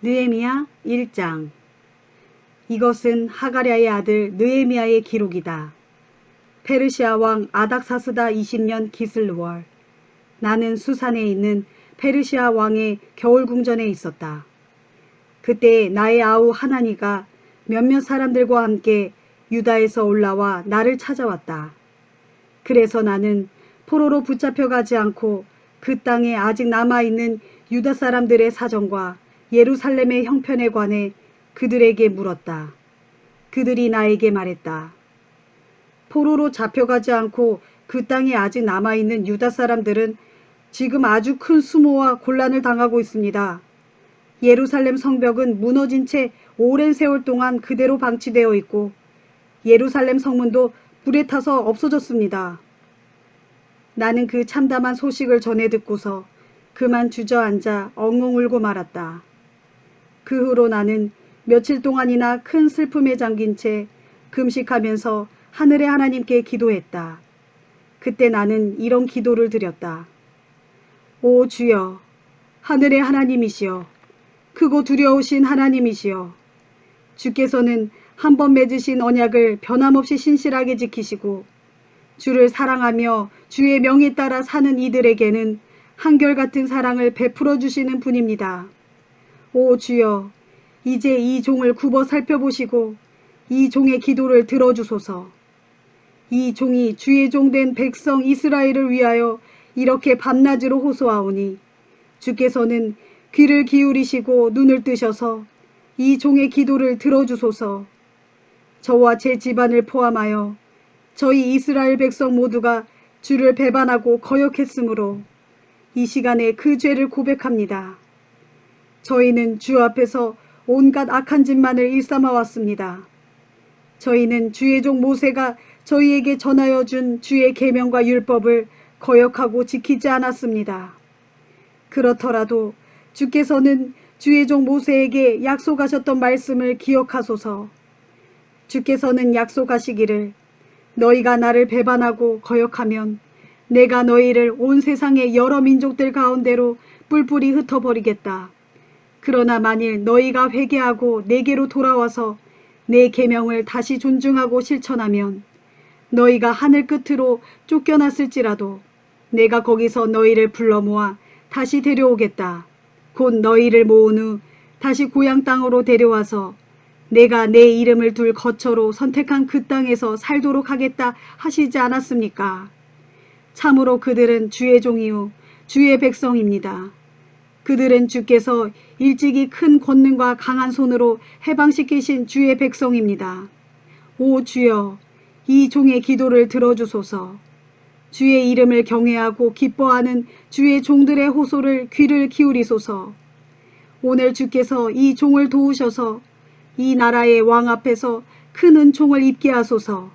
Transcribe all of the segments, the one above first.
느헤미야 1장. 이것은 하가랴의 아들 느헤미야의 기록이다. 페르시아 왕 아닥사스다 20년 기슬월. 나는 수산에 있는 페르시아 왕의 겨울궁전에 있었다. 그때 나의 아우 하나니가 몇몇 사람들과 함께 유다에서 올라와 나를 찾아왔다. 그래서 나는 포로로 붙잡혀가지 않고 그 땅에 아직 남아있는 유다 사람들의 사정과 예루살렘의 형편에 관해 그들에게 물었다. 그들이 나에게 말했다. 포로로 잡혀가지 않고 그 땅에 아직 남아있는 유다 사람들은 지금 아주 큰 수모와 곤란을 당하고 있습니다. 예루살렘 성벽은 무너진 채 오랜 세월 동안 그대로 방치되어 있고 예루살렘 성문도 불에 타서 없어졌습니다. 나는 그 참담한 소식을 전해 듣고서 그만 주저앉아 엉엉 울고 말았다. 그 후로 나는 며칠 동안이나 큰 슬픔에 잠긴 채 금식하면서 하늘의 하나님께 기도했다. 그때 나는 이런 기도를 드렸다. 오 주여, 하늘의 하나님이시여, 크고 두려우신 하나님이시여, 주께서는 한 번 맺으신 언약을 변함없이 신실하게 지키시고 주를 사랑하며 주의 명에 따라 사는 이들에게는 한결같은 사랑을 베풀어 주시는 분입니다. 오 주여, 이제 이 종을 굽어 살펴보시고 이 종의 기도를 들어주소서. 이 종이 주의 종된 백성 이스라엘을 위하여 이렇게 밤낮으로 호소하오니 주께서는 귀를 기울이시고 눈을 뜨셔서 이 종의 기도를 들어주소서. 저와 제 집안을 포함하여 저희 이스라엘 백성 모두가 주를 배반하고 거역했으므로 이 시간에 그 죄를 고백합니다. 저희는 주 앞에서 온갖 악한 짓만을 일삼아 왔습니다. 저희는 주의 종 모세가 저희에게 전하여 준 주의 계명과 율법을 거역하고 지키지 않았습니다. 그렇더라도 주께서는 주의 종 모세에게 약속하셨던 말씀을 기억하소서. 주께서는 약속하시기를 너희가 나를 배반하고 거역하면 내가 너희를 온 세상의 여러 민족들 가운데로 뿔뿔이 흩어버리겠다. 그러나 만일 너희가 회개하고 내게로 돌아와서 내 계명을 다시 존중하고 실천하면 너희가 하늘 끝으로 쫓겨났을지라도 내가 거기서 너희를 불러 모아 다시 데려오겠다. 곧 너희를 모은 후 다시 고향 땅으로 데려와서 내가 내 이름을 둘 거처로 선택한 그 땅에서 살도록 하겠다 하시지 않았습니까? 참으로 그들은 주의 종이요 주의 백성입니다. 그들은 주께서 일찍이 큰 권능과 강한 손으로 해방시키신 주의 백성입니다. 오 주여, 이 종의 기도를 들어주소서. 주의 이름을 경외하고 기뻐하는 주의 종들의 호소를 귀를 기울이소서. 오늘 주께서 이 종을 도우셔서 이 나라의 왕 앞에서 큰 은총을 입게 하소서.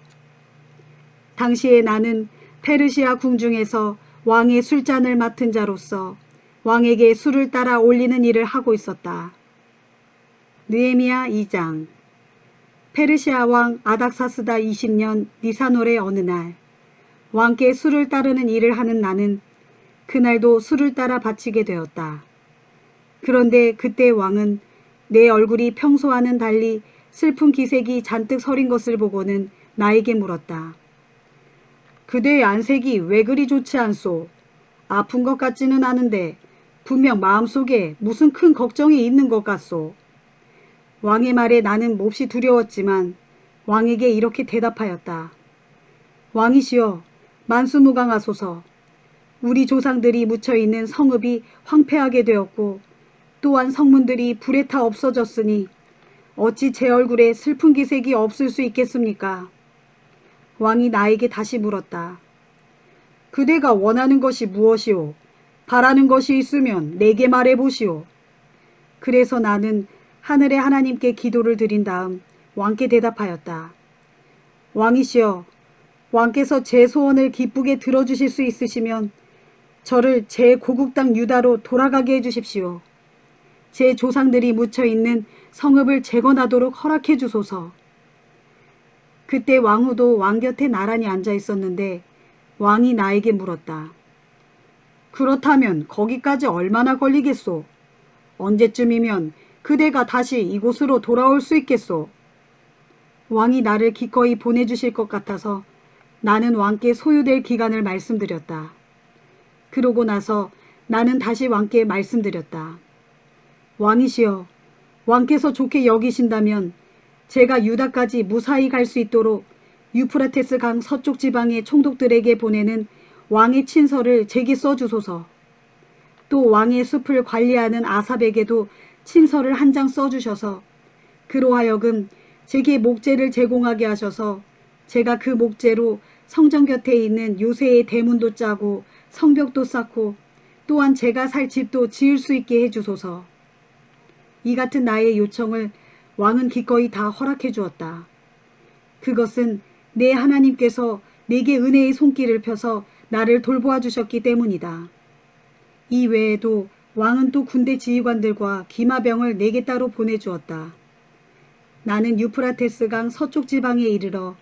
당시에 나는 페르시아 궁중에서 왕의 술잔을 맡은 자로서 왕에게 술을 따라 올리는 일을 하고 있었다. 느헤미야 2장. 페르시아 왕 아닥사스다 20년 니산월의 어느 날 왕께 술을 따르는 일을 하는 나는 그날도 술을 따라 바치게 되었다. 그런데 그때 왕은 내 얼굴이 평소와는 달리 슬픈 기색이 잔뜩 서린 것을 보고는 나에게 물었다. 그대의 안색이 왜 그리 좋지 않소? 아픈 것 같지는 않은데 분명 마음속에 무슨 큰 걱정이 있는 것 같소. 왕의 말에 나는 몹시 두려웠지만 왕에게 이렇게 대답하였다. 왕이시여, 만수무강하소서. 우리 조상들이 묻혀있는 성읍이 황폐하게 되었고 또한 성문들이 불에 타 없어졌으니 어찌 제 얼굴에 슬픈 기색이 없을 수 있겠습니까? 왕이 나에게 다시 물었다. 그대가 원하는 것이 무엇이오? 바라는 것이 있으면 내게 말해보시오. 그래서 나는 하늘의 하나님께 기도를 드린 다음 왕께 대답하였다. 왕이시여, 왕께서 제 소원을 기쁘게 들어주실 수 있으시면 저를 제 고국 땅 유다로 돌아가게 해주십시오. 제 조상들이 묻혀있는 성읍을 재건하도록 허락해 주소서. 그때 왕후도 왕 곁에 나란히 앉아 있었는데 왕이 나에게 물었다. 그렇다면 거기까지 얼마나 걸리겠소? 언제쯤이면 그대가 다시 이곳으로 돌아올 수 있겠소. 왕이 나를 기꺼이 보내주실 것 같아서 나는 왕께 소요될 기간을 말씀드렸다. 그러고 나서 나는 다시 왕께 말씀드렸다. 왕이시여, 왕께서 좋게 여기신다면 제가 유다까지 무사히 갈 수 있도록 유프라테스 강 서쪽 지방의 총독들에게 보내는 왕의 친서를 제게 써주소서. 또 왕의 숲을 관리하는 아삽에게도 친서를 한 장 써주셔서 그로 하여금 제게 목재를 제공하게 하셔서 제가 그 목재로 성전 곁에 있는 요새의 대문도 짜고 성벽도 쌓고 또한 제가 살 집도 지을 수 있게 해주소서. 이 같은 나의 요청을 왕은 기꺼이 다 허락해 주었다. 그것은 내 하나님께서 내게 은혜의 손길을 펴서 나를 돌보아 주셨기 때문이다. 이 외에도 왕은 또 군대 지휘관들과 기마병을 내게 따로 보내주었다. 나는 유프라테스 강 서쪽 지방에 이르러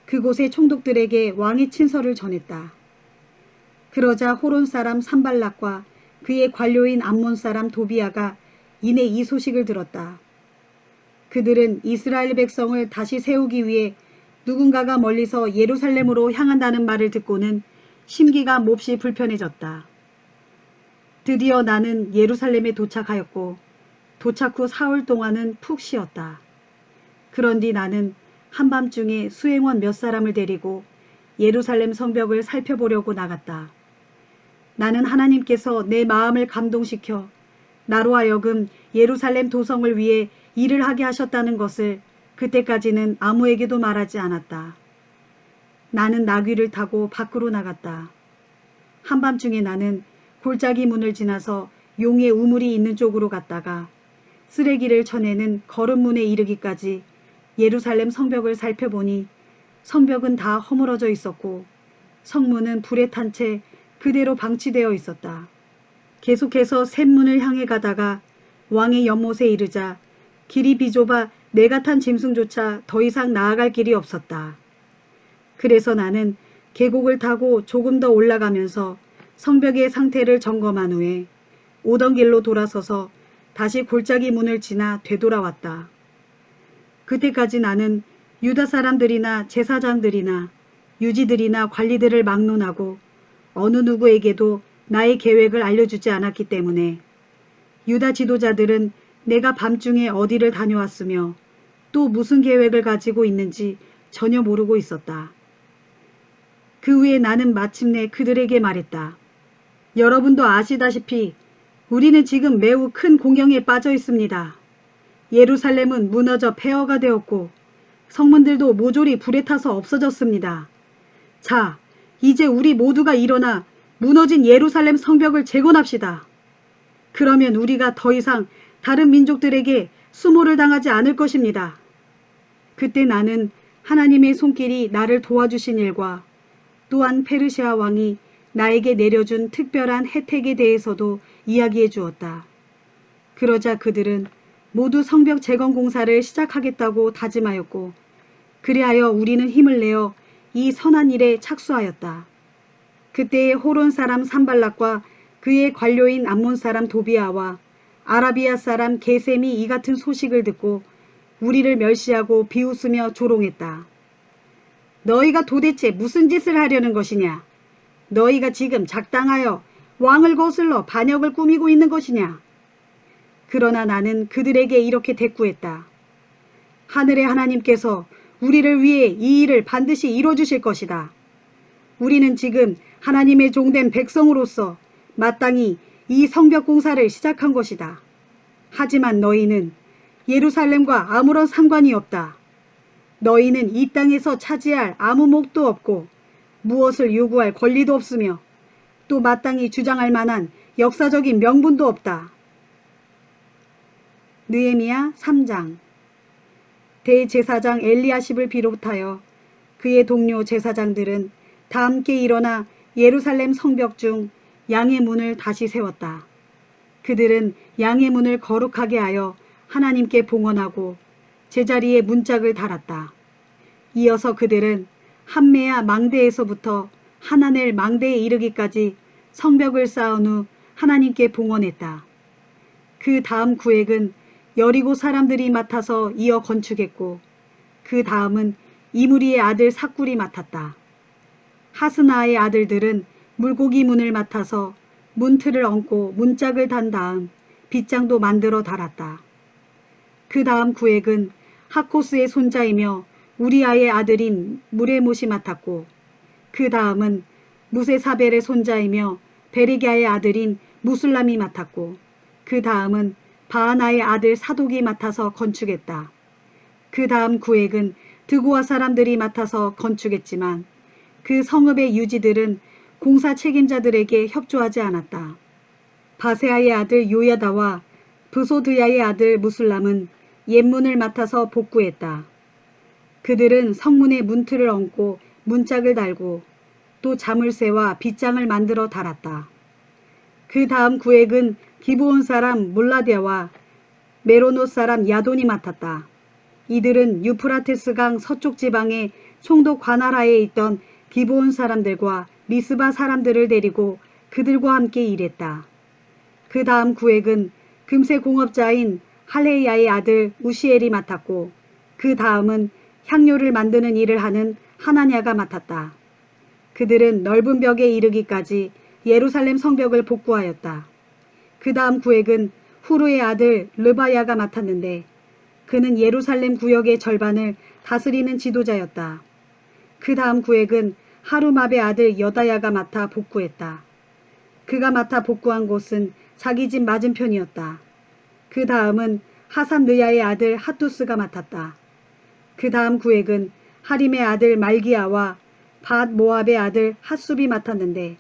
그곳의 총독들에게 왕의 친서를 전했다. 그러자 호론 사람 산발락과 그의 관료인 암몬 사람 도비아가 이내 이 소식을 들었다. 그들은 이스라엘 백성을 다시 세우기 위해 누군가가 멀리서 예루살렘으로 향한다는 말을 듣고는 심기가 몹시 불편해졌다. 드디어 나는 예루살렘에 도착하였고 도착 후 사흘 동안은 푹 쉬었다. 그런 뒤 나는 한밤중에 수행원 몇 사람을 데리고 예루살렘 성벽을 살펴보려고 나갔다. 나는 하나님께서 내 마음을 감동시켜 나로 하여금 예루살렘 도성을 위해 일을 하게 하셨다는 것을 그때까지는 아무에게도 말하지 않았다. 나는 나귀를 타고 밖으로 나갔다. 한밤중에 나는 골짜기 문을 지나서 용의 우물이 있는 쪽으로 갔다가 쓰레기를 쳐내는 거름문에 이르기까지 예루살렘 성벽을 살펴보니 성벽은 다 허물어져 있었고 성문은 불에 탄 채 그대로 방치되어 있었다. 계속해서 샘문을 향해 가다가 왕의 연못에 이르자 길이 비좁아 내가 탄 짐승조차 더 이상 나아갈 길이 없었다. 그래서 나는 계곡을 타고 조금 더 올라가면서 성벽의 상태를 점검한 후에 오던 길로 돌아서서 다시 골짜기 문을 지나 되돌아왔다. 그때까지 나는 유다 사람들이나 제사장들이나 유지들이나 관리들을 막론하고 어느 누구에게도 나의 계획을 알려주지 않았기 때문에 유다 지도자들은 내가 밤중에 어디를 다녀왔으며 또 무슨 계획을 가지고 있는지 전혀 모르고 있었다. 그 후에 나는 마침내 그들에게 말했다. 여러분도 아시다시피 우리는 지금 매우 큰 공경에 빠져 있습니다. 예루살렘은 무너져 폐허가 되었고 성문들도 모조리 불에 타서 없어졌습니다. 자, 이제 우리 모두가 일어나 무너진 예루살렘 성벽을 재건합시다. 그러면 우리가 더 이상 다른 민족들에게 수모를 당하지 않을 것입니다. 그때 나는 하나님의 손길이 나를 도와주신 일과 또한 페르시아 왕이 나에게 내려준 특별한 혜택에 대해서도 이야기해 주었다. 그러자 그들은 모두 성벽 재건 공사를 시작하겠다고 다짐하였고 그리하여 우리는 힘을 내어 이 선한 일에 착수하였다. 그때의 호론 사람 산발락과 그의 관료인 암몬 사람 도비아와 아라비아 사람 게셈이 이 같은 소식을 듣고 우리를 멸시하고 비웃으며 조롱했다. 너희가 도대체 무슨 짓을 하려는 것이냐? 너희가 지금 작당하여 왕을 거슬러 반역을 꾸미고 있는 것이냐? 그러나 나는 그들에게 이렇게 대꾸했다. 하늘의 하나님께서 우리를 위해 이 일을 반드시 이뤄주실 것이다. 우리는 지금 하나님의 종된 백성으로서 마땅히 이 성벽 공사를 시작한 것이다. 하지만 너희는 예루살렘과 아무런 상관이 없다. 너희는 이 땅에서 차지할 아무 몫도 없고 무엇을 요구할 권리도 없으며 또 마땅히 주장할 만한 역사적인 명분도 없다. 느헤미야 3장. 대제사장 엘리야십을 비롯하여 그의 동료 제사장들은 다 함께 일어나 예루살렘 성벽 중 양의 문을 다시 세웠다. 그들은 양의 문을 거룩하게 하여 하나님께 봉헌하고 제자리에 문짝을 달았다. 이어서 그들은 함메야 망대에서부터 하나넬 망대에 이르기까지 성벽을 쌓은 후 하나님께 봉헌했다. 그 다음 구획은 여리고 사람들이 맡아서 이어 건축했고 그 다음은 이무리의 아들 삭굴이 맡았다. 하스나의 아들들은 물고기 문을 맡아서 문틀을 얹고 문짝을 단 다음 빗장도 만들어 달았다. 그 다음 구획은 하코스의 손자이며 우리아의 아들인 무레못이 맡았고 그 다음은 무세사벨의 손자이며 베리갸의 아들인 무술람이 맡았고 그 다음은 바하나의 아들 사독이 맡아서 건축했다. 그 다음 구획은 드고아 사람들이 맡아서 건축했지만 그 성읍의 유지들은 공사 책임자들에게 협조하지 않았다. 바세아의 아들 요야다와 브소드야의 아들 무술람은 옛문을 맡아서 복구했다. 그들은 성문에 문틀을 얹고 문짝을 달고 또 자물쇠와 빗장을 만들어 달았다. 그 다음 구획은 기브온 사람 몰라데와 메로노 사람 야돈이 맡았다. 이들은 유프라테스강 서쪽 지방의 총독 관할하에 있던 기브온 사람들과 미스바 사람들을 데리고 그들과 함께 일했다. 그 다음 구획은 금세 공업자인 할레이아의 아들 우시엘이 맡았고 그 다음은 향료를 만드는 일을 하는 하나냐가 맡았다. 그들은 넓은 벽에 이르기까지 예루살렘 성벽을 복구하였다. 그 다음 구획은 후르의 아들 르바야가 맡았는데 그는 예루살렘 구역의 절반을 다스리는 지도자였다. 그 다음 구획은 하루맙의 아들 여다야가 맡아 복구했다. 그가 맡아 복구한 곳은 자기 집 맞은편이었다. 그 다음은 하산느야의 아들 핫두스가 맡았다. 그 다음 구획은 하림의 아들 말기야와 밧 모압의 아들 핫숲이 맡았는데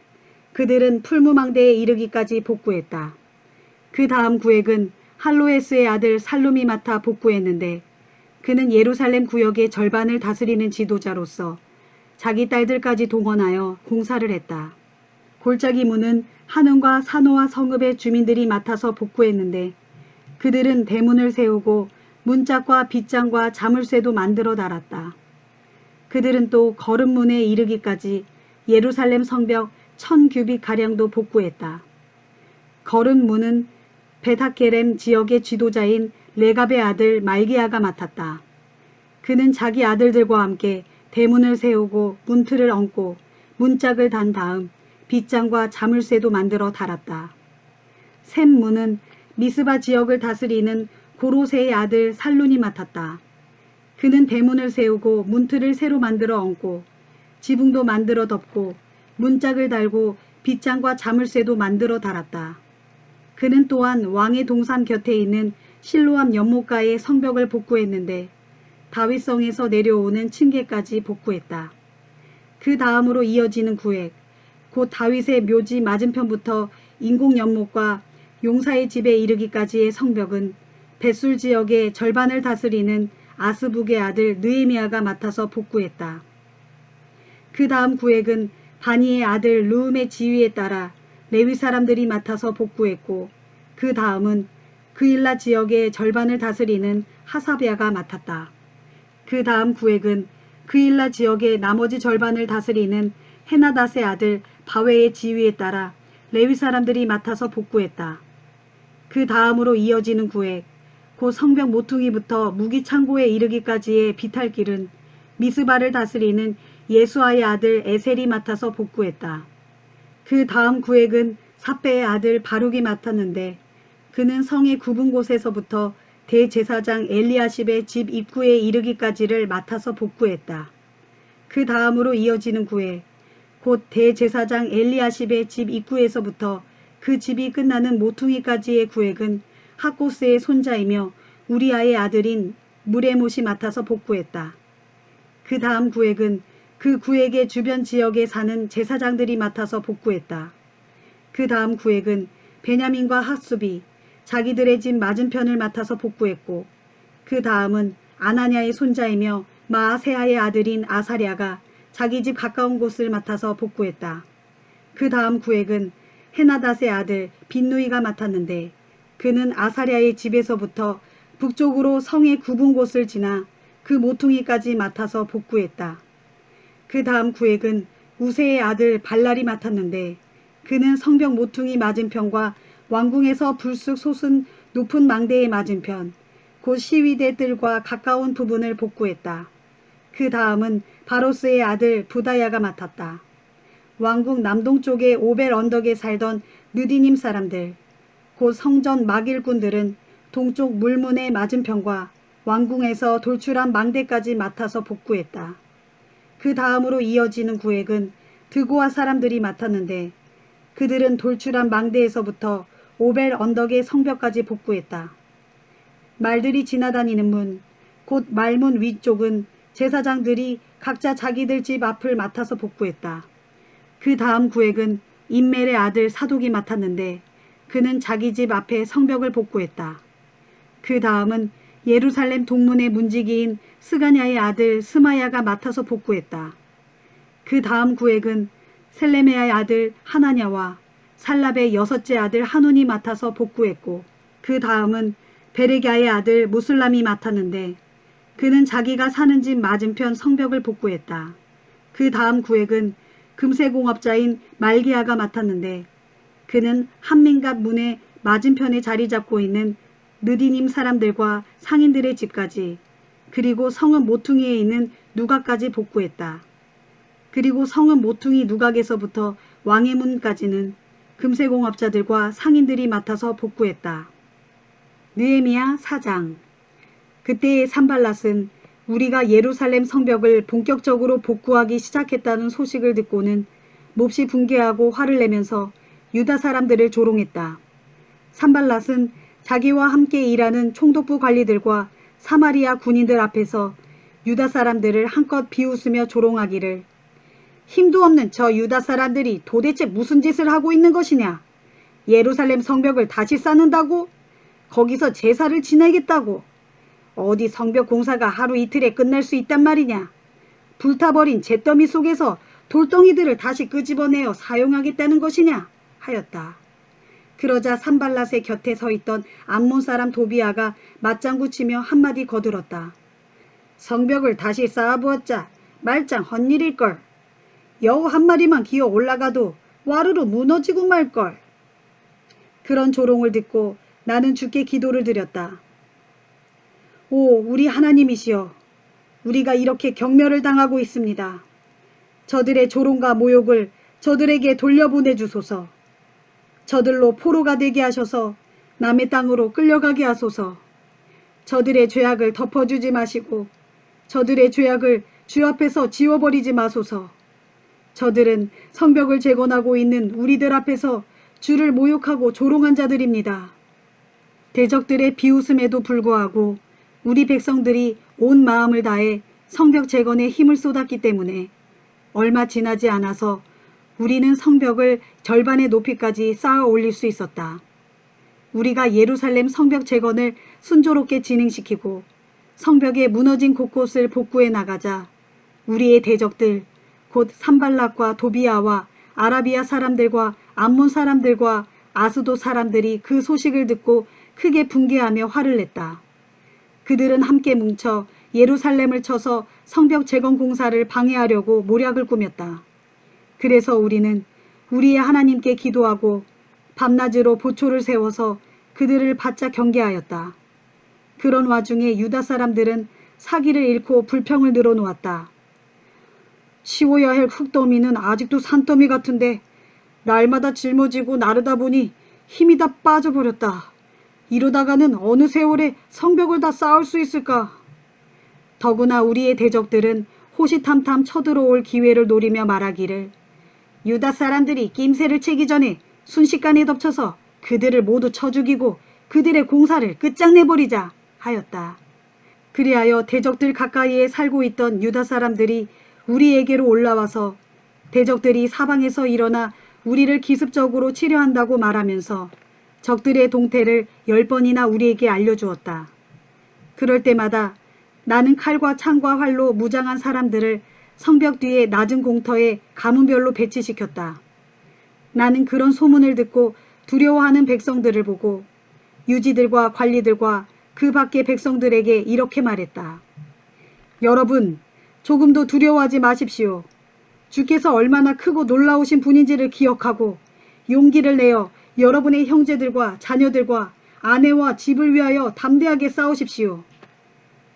그들은 풀무망대에 이르기까지 복구했다. 그 다음 구획은 할로에스의 아들 살룸이 맡아 복구했는데 그는 예루살렘 구역의 절반을 다스리는 지도자로서 자기 딸들까지 동원하여 공사를 했다. 골짜기 문은 한음과 산호와 성읍의 주민들이 맡아서 복구했는데 그들은 대문을 세우고 문짝과 빗장과 자물쇠도 만들어 달았다. 그들은 또 거름문에 이르기까지 예루살렘 성벽 1000규빗가량도 복구했다. 거름문은 베타케렘 지역의 지도자인 레갑의 아들 말기야가 맡았다. 그는 자기 아들들과 함께 대문을 세우고 문틀을 얹고 문짝을 단 다음 빗장과 자물쇠도 만들어 달았다. 샘문은 미스바 지역을 다스리는 고로세의 아들 살룬이 맡았다. 그는 대문을 세우고 문틀을 새로 만들어 얹고 지붕도 만들어 덮고 문짝을 달고 빗장과 자물쇠도 만들어 달았다. 그는 또한 왕의 동산 곁에 있는 실로암 연못가의 성벽을 복구했는데 다윗성에서 내려오는 층계까지 복구했다. 그 다음으로 이어지는 구획, 곧 다윗의 묘지 맞은편부터 인공연못과 용사의 집에 이르기까지의 성벽은 벳술 지역의 절반을 다스리는 아스북의 아들 느헤미야가 맡아서 복구했다. 그 다음 구획은 바니의 아들 르움의 지휘에 따라 레위 사람들이 맡아서 복구했고 그 다음은 그일라 지역의 절반을 다스리는 하사비아가 맡았다. 그 다음 구획은 그일라 지역의 나머지 절반을 다스리는 헤나닷의 아들 바웨의 지휘에 따라 레위 사람들이 맡아서 복구했다. 그 다음으로 이어지는 구획, 곧 성벽 모퉁이부터 무기 창고에 이르기까지의 비탈길은 미스바를 다스리는 예수아의 아들 에셀이 맡아서 복구했다. 그 다음 구획은 삿배의 아들 바룩이 맡았는데 그는 성의 굽은 곳에서부터 대제사장 엘리야십의 집 입구에 이르기까지를 맡아서 복구했다. 그 다음으로 이어지는 구획, 곧 대제사장 엘리야십의 집 입구에서부터 그 집이 끝나는 모퉁이까지의 구획은 하코스의 손자이며 우리아의 아들인 무레못이 맡아서 복구했다. 그 다음 구획은 그 구획의 주변 지역에 사는 제사장들이 맡아서 복구했다. 그 다음 구획은 베냐민과 핫숲이 자기들의 집 맞은편을 맡아서 복구했고 그 다음은 아나냐의 손자이며 마아세아의 아들인 아사랴가 자기 집 가까운 곳을 맡아서 복구했다. 그 다음 구획은 헤나닷의 아들 빈누이가 맡았는데 그는 아사랴의 집에서부터 북쪽으로 성의 굽은 곳을 지나 그 모퉁이까지 맡아서 복구했다. 그 다음 구획은 우세의 아들 발랄이 맡았는데 그는 성벽 모퉁이 맞은편과 왕궁에서 불쑥 솟은 높은 망대의 맞은편 곧 시위대들과 가까운 부분을 복구했다. 그 다음은 바로스의 아들 부다야가 맡았다. 왕국 남동쪽의 오벨 언덕에 살던 느디님 사람들, 곧 성전 막일꾼들은 동쪽 물문의 맞은편과 왕궁에서 돌출한 망대까지 맡아서 복구했다. 그 다음으로 이어지는 구획은 드고아 사람들이 맡았는데 그들은 돌출한 망대에서부터 오벨 언덕의 성벽까지 복구했다. 말들이 지나다니는 문, 곧 말문 위쪽은 제사장들이 각자 자기들 집 앞을 맡아서 복구했다. 그 다음 구획은 임멜의 아들 사독이 맡았는데 그는 자기 집 앞에 성벽을 복구했다. 그 다음은 예루살렘 동문의 문지기인 스가냐의 아들 스마야가 맡아서 복구했다. 그 다음 구획은 셀레메아의 아들 하나냐와 살랍의 여섯째 아들 하눈이 맡아서 복구했고 그 다음은 베레갸의 아들 무슬람이 맡았는데 그는 자기가 사는 집 맞은편 성벽을 복구했다. 그 다음 구획은 금세공업자인 말기야가 맡았는데 그는 한민갑 문의 맞은편에 자리 잡고 있는 느디님 사람들과 상인들의 집까지 그리고 성읍 모퉁이에 있는 누각까지 복구했다. 그리고 성읍 모퉁이 누각에서부터 왕의 문까지는 금세공업자들과 상인들이 맡아서 복구했다. 느헤미야 4장. 그때의 산발랏은 우리가 예루살렘 성벽을 본격적으로 복구하기 시작했다는 소식을 듣고는 몹시 분개하고 화를 내면서 유다 사람들을 조롱했다. 산발랏은 자기와 함께 일하는 총독부 관리들과 사마리아 군인들 앞에서 유다 사람들을 한껏 비웃으며 조롱하기를 힘도 없는 저 유다 사람들이 도대체 무슨 짓을 하고 있는 것이냐? 예루살렘 성벽을 다시 쌓는다고? 거기서 제사를 지내겠다고? 어디 성벽 공사가 하루 이틀에 끝날 수 있단 말이냐? 불타버린 잿더미 속에서 돌덩이들을 다시 끄집어내어 사용하겠다는 것이냐? 하였다. 그러자 산발랏의 곁에 서 있던 암몬 사람 도비아가 맞장구 치며 한마디 거들었다. 성벽을 다시 쌓아보았자 말짱 헛일일걸. 여우 한 마리만 기어 올라가도 와르르 무너지고 말걸. 그런 조롱을 듣고 나는 주께 기도를 드렸다. 오, 우리 하나님이시여, 우리가 이렇게 경멸을 당하고 있습니다. 저들의 조롱과 모욕을 저들에게 돌려보내주소서. 저들로 포로가 되게 하셔서 남의 땅으로 끌려가게 하소서. 저들의 죄악을 덮어주지 마시고 저들의 죄악을 주 앞에서 지워버리지 마소서. 저들은 성벽을 재건하고 있는 우리들 앞에서 주를 모욕하고 조롱한 자들입니다. 대적들의 비웃음에도 불구하고 우리 백성들이 온 마음을 다해 성벽 재건에 힘을 쏟았기 때문에 얼마 지나지 않아서 우리는 성벽을 절반의 높이까지 쌓아 올릴 수 있었다. 우리가 예루살렘 성벽 재건을 순조롭게 진행시키고 성벽의 무너진 곳곳을 복구해 나가자 우리의 대적들 곧 산발락과 도비아와 아라비아 사람들과 암몬 사람들과 아스도 사람들이 그 소식을 듣고 크게 분개하며 화를 냈다. 그들은 함께 뭉쳐 예루살렘을 쳐서 성벽 재건 공사를 방해하려고 모략을 꾸몄다. 그래서 우리는 우리의 하나님께 기도하고 밤낮으로 보초를 세워서 그들을 바짝 경계하였다. 그런 와중에 유다 사람들은 사기를 잃고 불평을 늘어놓았다. 치워야 할 흙더미는 아직도 산더미 같은데 날마다 짊어지고 나르다 보니 힘이 다 빠져버렸다. 이러다가는 어느 세월에 성벽을 다 쌓을 수 있을까? 더구나 우리의 대적들은 호시탐탐 쳐들어올 기회를 노리며 말하기를 유다 사람들이 낌새를 채기 전에 순식간에 덮쳐서 그들을 모두 쳐 죽이고 그들의 공사를 끝장내버리자 하였다. 그리하여 대적들 가까이에 살고 있던 유다 사람들이 우리에게로 올라와서 대적들이 사방에서 일어나 우리를 기습적으로 치려한다고 말하면서 적들의 동태를 10번이나 우리에게 알려주었다. 그럴 때마다 나는 칼과 창과 활로 무장한 사람들을 성벽 뒤에 낮은 공터에 가문별로 배치시켰다. 나는 그런 소문을 듣고 두려워하는 백성들을 보고 유지들과 관리들과 그 밖의 백성들에게 이렇게 말했다. 여러분, 조금도 두려워하지 마십시오. 주께서 얼마나 크고 놀라우신 분인지를 기억하고 용기를 내어 여러분의 형제들과 자녀들과 아내와 집을 위하여 담대하게 싸우십시오.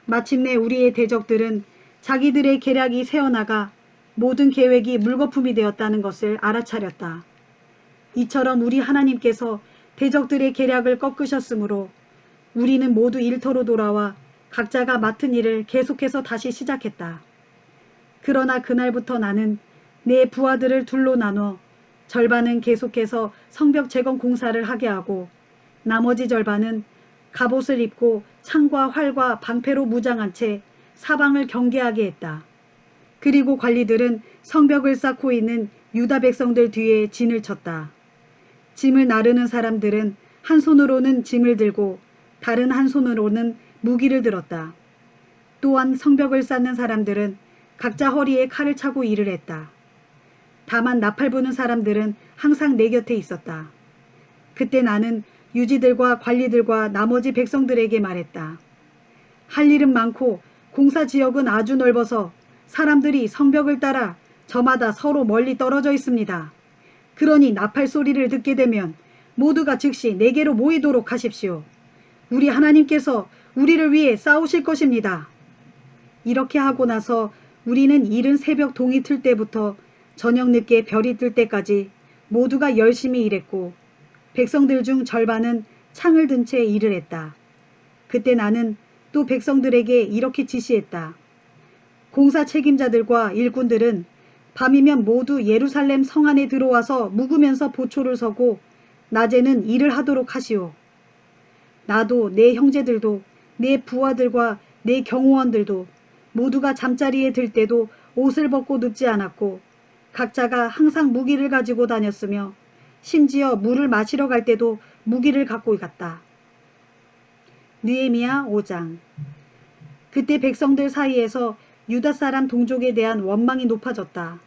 마침내 우리의 대적들은 자기들의 계략이 새어나가 모든 계획이 물거품이 되었다는 것을 알아차렸다. 이처럼 우리 하나님께서 대적들의 계략을 꺾으셨으므로 우리는 모두 일터로 돌아와 각자가 맡은 일을 계속해서 다시 시작했다. 그러나 그날부터 나는 내 부하들을 둘로 나눠 절반은 계속해서 성벽 재건 공사를 하게 하고 나머지 절반은 갑옷을 입고 창과 활과 방패로 무장한 채 사방을 경계하게 했다. 그리고 관리들은 성벽을 쌓고 있는 유다 백성들 뒤에 진을 쳤다. 짐을 나르는 사람들은 한 손으로는 짐을 들고 다른 한 손으로는 무기를 들었다. 또한 성벽을 쌓는 사람들은 각자 허리에 칼을 차고 일을 했다. 다만 나팔 부는 사람들은 항상 내 곁에 있었다. 그때 나는 유지들과 관리들과 나머지 백성들에게 말했다. 할 일은 많고 공사 지역은 아주 넓어서 사람들이 성벽을 따라 저마다 서로 멀리 떨어져 있습니다. 그러니 나팔 소리를 듣게 되면 모두가 즉시 내게로 모이도록 하십시오. 우리 하나님께서 우리를 위해 싸우실 것입니다. 이렇게 하고 나서 우리는 이른 새벽 동이 틀 때부터 저녁 늦게 별이 뜰 때까지 모두가 열심히 일했고 백성들 중 절반은 창을 든 채 일을 했다. 그때 나는 또 백성들에게 이렇게 지시했다. 공사 책임자들과 일꾼들은 밤이면 모두 예루살렘 성 안에 들어와서 묵으면서 보초를 서고 낮에는 일을 하도록 하시오. 나도 내 형제들도 내 부하들과 내 경호원들도 모두가 잠자리에 들 때도 옷을 벗고 눕지 않았고 각자가 항상 무기를 가지고 다녔으며 심지어 물을 마시러 갈 때도 무기를 갖고 갔다. 느헤미야 5장. 그때 백성들 사이에서 유다 사람 동족에 대한 원망이 높아졌다.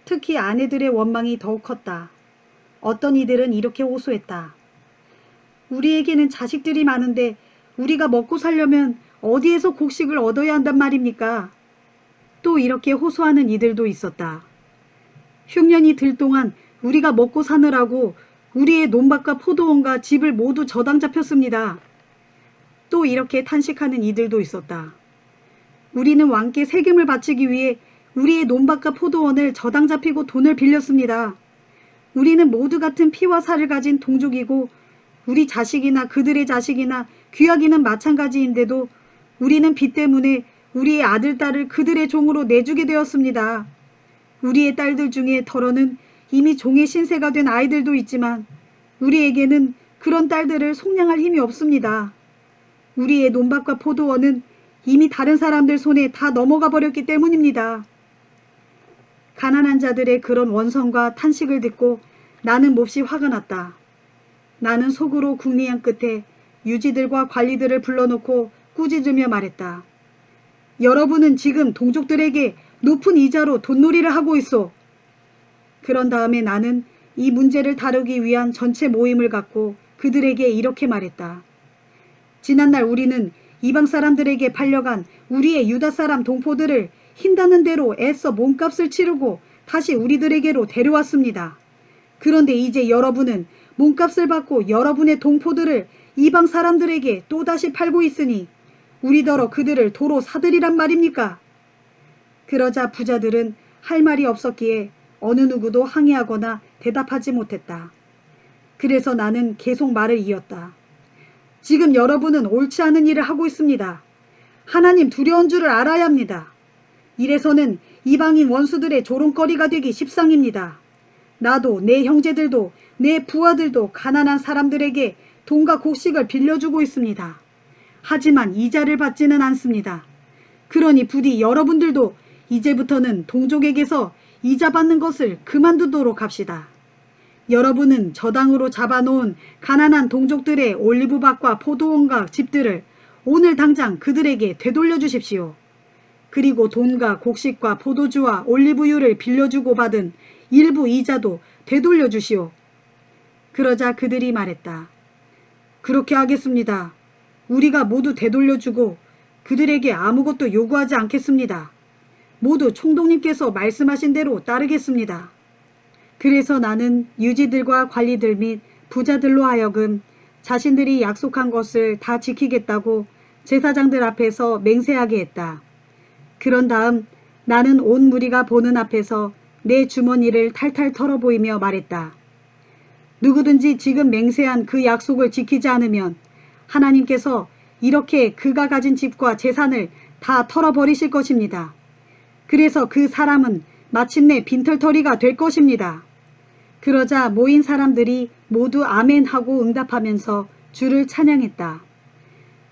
특히 아내들의 원망이 더욱 컸다. 어떤 이들은 이렇게 호소했다. 우리에게는 자식들이 많은데 우리가 먹고 살려면 어디에서 곡식을 얻어야 한단 말입니까? 또 이렇게 호소하는 이들도 있었다. 흉년이 들 동안 우리가 먹고 사느라고 우리의 논밭과 포도원과 집을 모두 저당 잡혔습니다. 또 이렇게 탄식하는 이들도 있었다. 우리는 왕께 세금을 바치기 위해 우리의 논밭과 포도원을 저당 잡히고 돈을 빌렸습니다. 우리는 모두 같은 피와 살을 가진 동족이고 우리 자식이나 그들의 자식이나 귀하기는 마찬가지인데도 우리는 빚 때문에 우리의 아들, 딸을 그들의 종으로 내주게 되었습니다. 우리의 딸들 중에 더러는 이미 종의 신세가 된 아이들도 있지만 우리에게는 그런 딸들을 속량할 힘이 없습니다. 우리의 논밭과 포도원은 이미 다른 사람들 손에 다 넘어가 버렸기 때문입니다. 가난한 자들의 그런 원성과 탄식을 듣고 나는 몹시 화가 났다. 나는 속으로 궁리한 끝에 유지들과 관리들을 불러놓고 꾸짖으며 말했다. 여러분은 지금 동족들에게 높은 이자로 돈놀이를 하고 있어. 그런 다음에 나는 이 문제를 다루기 위한 전체 모임을 갖고 그들에게 이렇게 말했다. 지난날 우리는 이방 사람들에게 팔려간 우리의 유다 사람 동포들을 힘닿는 대로 애써 몸값을 치르고 다시 우리들에게로 데려왔습니다. 그런데 이제 여러분은 몸값을 받고 여러분의 동포들을 이방 사람들에게 또다시 팔고 있으니 우리더러 그들을 도로 사들이란 말입니까? 그러자 부자들은 할 말이 없었기에 어느 누구도 항의하거나 대답하지 못했다. 그래서 나는 계속 말을 이었다. 지금 여러분은 옳지 않은 일을 하고 있습니다. 하나님 두려운 줄을 알아야 합니다. 이래서는 이방인 원수들의 조롱거리가 되기 십상입니다. 나도 내 형제들도 내 부하들도 가난한 사람들에게 돈과 곡식을 빌려주고 있습니다. 하지만 이자를 받지는 않습니다. 그러니 부디 여러분들도 이제부터는 동족에게서 이자 받는 것을 그만두도록 합시다. 여러분은 저당으로 잡아놓은 가난한 동족들의 올리브밭과 포도원과 집들을 오늘 당장 그들에게 되돌려 주십시오. 그리고 돈과 곡식과 포도주와 올리브유를 빌려주고 받은 일부 이자도 되돌려 주시오. 그러자 그들이 말했다. 그렇게 하겠습니다. 우리가 모두 되돌려주고 그들에게 아무것도 요구하지 않겠습니다. 모두 총독님께서 말씀하신 대로 따르겠습니다. 그래서 나는 유지들과 관리들 및 부자들로 하여금 자신들이 약속한 것을 다 지키겠다고 제사장들 앞에서 맹세하게 했다. 그런 다음 나는 온 무리가 보는 앞에서 내 주머니를 탈탈 털어보이며 말했다. 누구든지 지금 맹세한 그 약속을 지키지 않으면 하나님께서 이렇게 그가 가진 집과 재산을 다 털어버리실 것입니다. 그래서 그 사람은 마침내 빈털터리가 될 것입니다. 그러자 모인 사람들이 모두 아멘 하고 응답하면서 주를 찬양했다.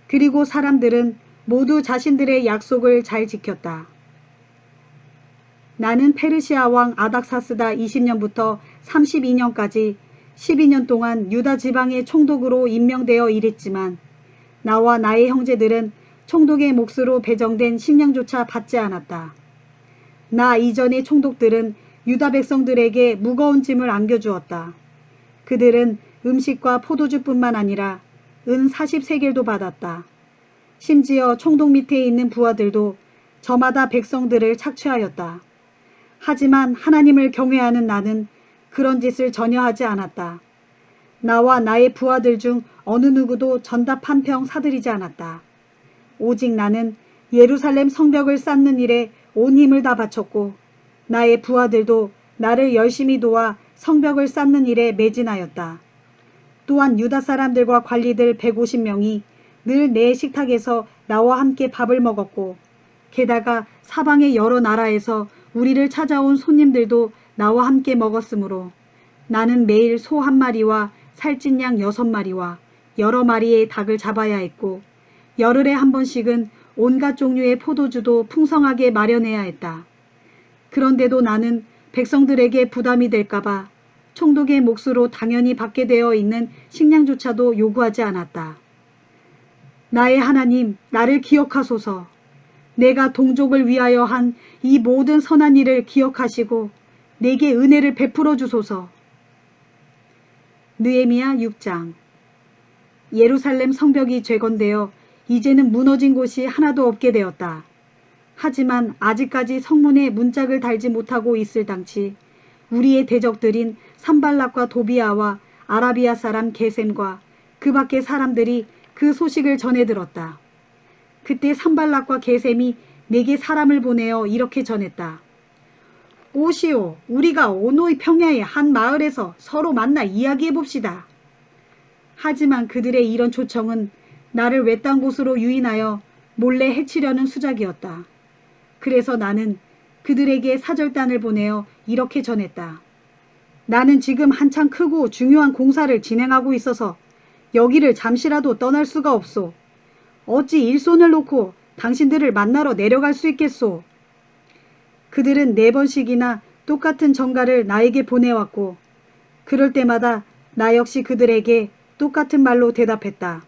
그리고 사람들은 모두 자신들의 약속을 잘 지켰다. 나는 페르시아 왕 아닥사스다 20년부터 32년까지 12년 동안 유다 지방의 총독으로 임명되어 일했지만 나와 나의 형제들은 총독의 몫으로 배정된 식량조차 받지 않았다. 나 이전의 총독들은 유다 백성들에게 무거운 짐을 안겨주었다. 그들은 음식과 포도주뿐만 아니라 은 40세겔도 받았다. 심지어 총독 밑에 있는 부하들도 저마다 백성들을 착취하였다. 하지만 하나님을 경외하는 나는 그런 짓을 전혀 하지 않았다. 나와 나의 부하들 중 어느 누구도 전답 한 평 사들이지 않았다. 오직 나는 예루살렘 성벽을 쌓는 일에 온 힘을 다 바쳤고 나의 부하들도 나를 열심히 도와 성벽을 쌓는 일에 매진하였다. 또한 유다 사람들과 관리들 150명이 늘 내 식탁에서 나와 함께 밥을 먹었고 게다가 사방의 여러 나라에서 우리를 찾아온 손님들도 나와 함께 먹었으므로 나는 매일 소 1마리와 살찐 양 6마리와 여러 마리의 닭을 잡아야 했고 열흘에 한 번씩은 온갖 종류의 포도주도 풍성하게 마련해야 했다. 그런데도 나는 백성들에게 부담이 될까봐 총독의 몫으로 당연히 받게 되어 있는 식량조차도 요구하지 않았다. 나의 하나님, 나를 기억하소서. 내가 동족을 위하여 한 이 모든 선한 일을 기억하시고 내게 은혜를 베풀어 주소서. 느헤미야 6장. 예루살렘 성벽이 재건되어 이제는 무너진 곳이 하나도 없게 되었다. 하지만 아직까지 성문에 문짝을 달지 못하고 있을 당시 우리의 대적들인 산발락과 도비아와 아라비아 사람 게셈과 그 밖의 사람들이 그 소식을 전해 들었다. 그때 산발락과 게셈이 내게 사람을 보내어 이렇게 전했다. 오시오, 우리가 오노이 평야의 한 마을에서 서로 만나 이야기해 봅시다. 하지만 그들의 이런 초청은 나를 외딴 곳으로 유인하여 몰래 해치려는 수작이었다. 그래서 나는 그들에게 사절단을 보내어 이렇게 전했다. 나는 지금 한창 크고 중요한 공사를 진행하고 있어서 여기를 잠시라도 떠날 수가 없소. 어찌 일손을 놓고 당신들을 만나러 내려갈 수 있겠소. 그들은 4번씩이나 똑같은 전가를 나에게 보내왔고 그럴 때마다 나 역시 그들에게 똑같은 말로 대답했다.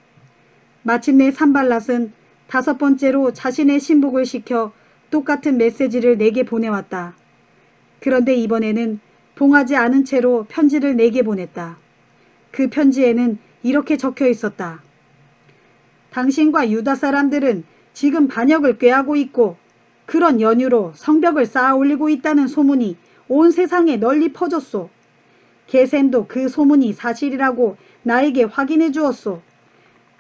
마침내 산발랏은 5번째로 자신의 신복을 시켜 똑같은 메시지를 내게 보내왔다. 그런데 이번에는 봉하지 않은 채로 편지를 내게 보냈다. 그 편지에는 이렇게 적혀 있었다. 당신과 유다 사람들은 지금 반역을 꾀하고 있고 그런 연유로 성벽을 쌓아 올리고 있다는 소문이 온 세상에 널리 퍼졌소. 게셈도 그 소문이 사실이라고 나에게 확인해 주었소.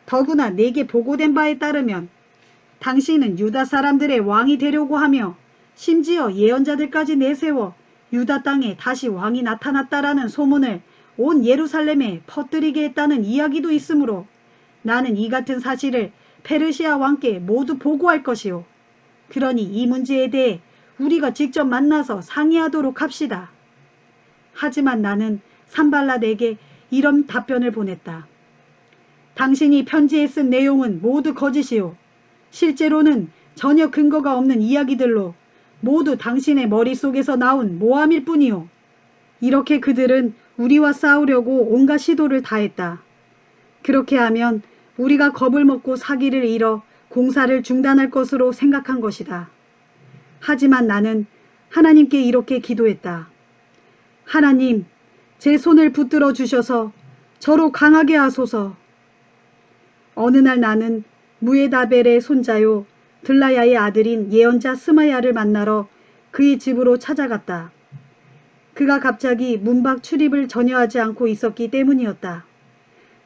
더구나 내게 보고된 바에 따르면 당신은 유다 사람들의 왕이 되려고 하며 심지어 예언자들까지 내세워 유다 땅에 다시 왕이 나타났다라는 소문을 온 예루살렘에 퍼뜨리게 했다는 이야기도 있으므로 나는 이 같은 사실을 페르시아 왕께 모두 보고할 것이오. 그러니 이 문제에 대해 우리가 직접 만나서 상의하도록 합시다. 하지만 나는 산발랏에게 이런 답변을 보냈다. 당신이 편지에 쓴 내용은 모두 거짓이오. 실제로는 전혀 근거가 없는 이야기들로 모두 당신의 머릿속에서 나온 모함일 뿐이오. 이렇게 그들은 우리와 싸우려고 온갖 시도를 다했다. 그렇게 하면 우리가 겁을 먹고 사기를 잃어 공사를 중단할 것으로 생각한 것이다. 하지만 나는 하나님께 이렇게 기도했다. 하나님, 제 손을 붙들어 주셔서 저로 강하게 하소서. 어느 날 나는 무에다벨의 손자요 들라야의 아들인 예언자 스마야를 만나러 그의 집으로 찾아갔다. 그가 갑자기 문 밖 출입을 전혀 하지 않고 있었기 때문이었다.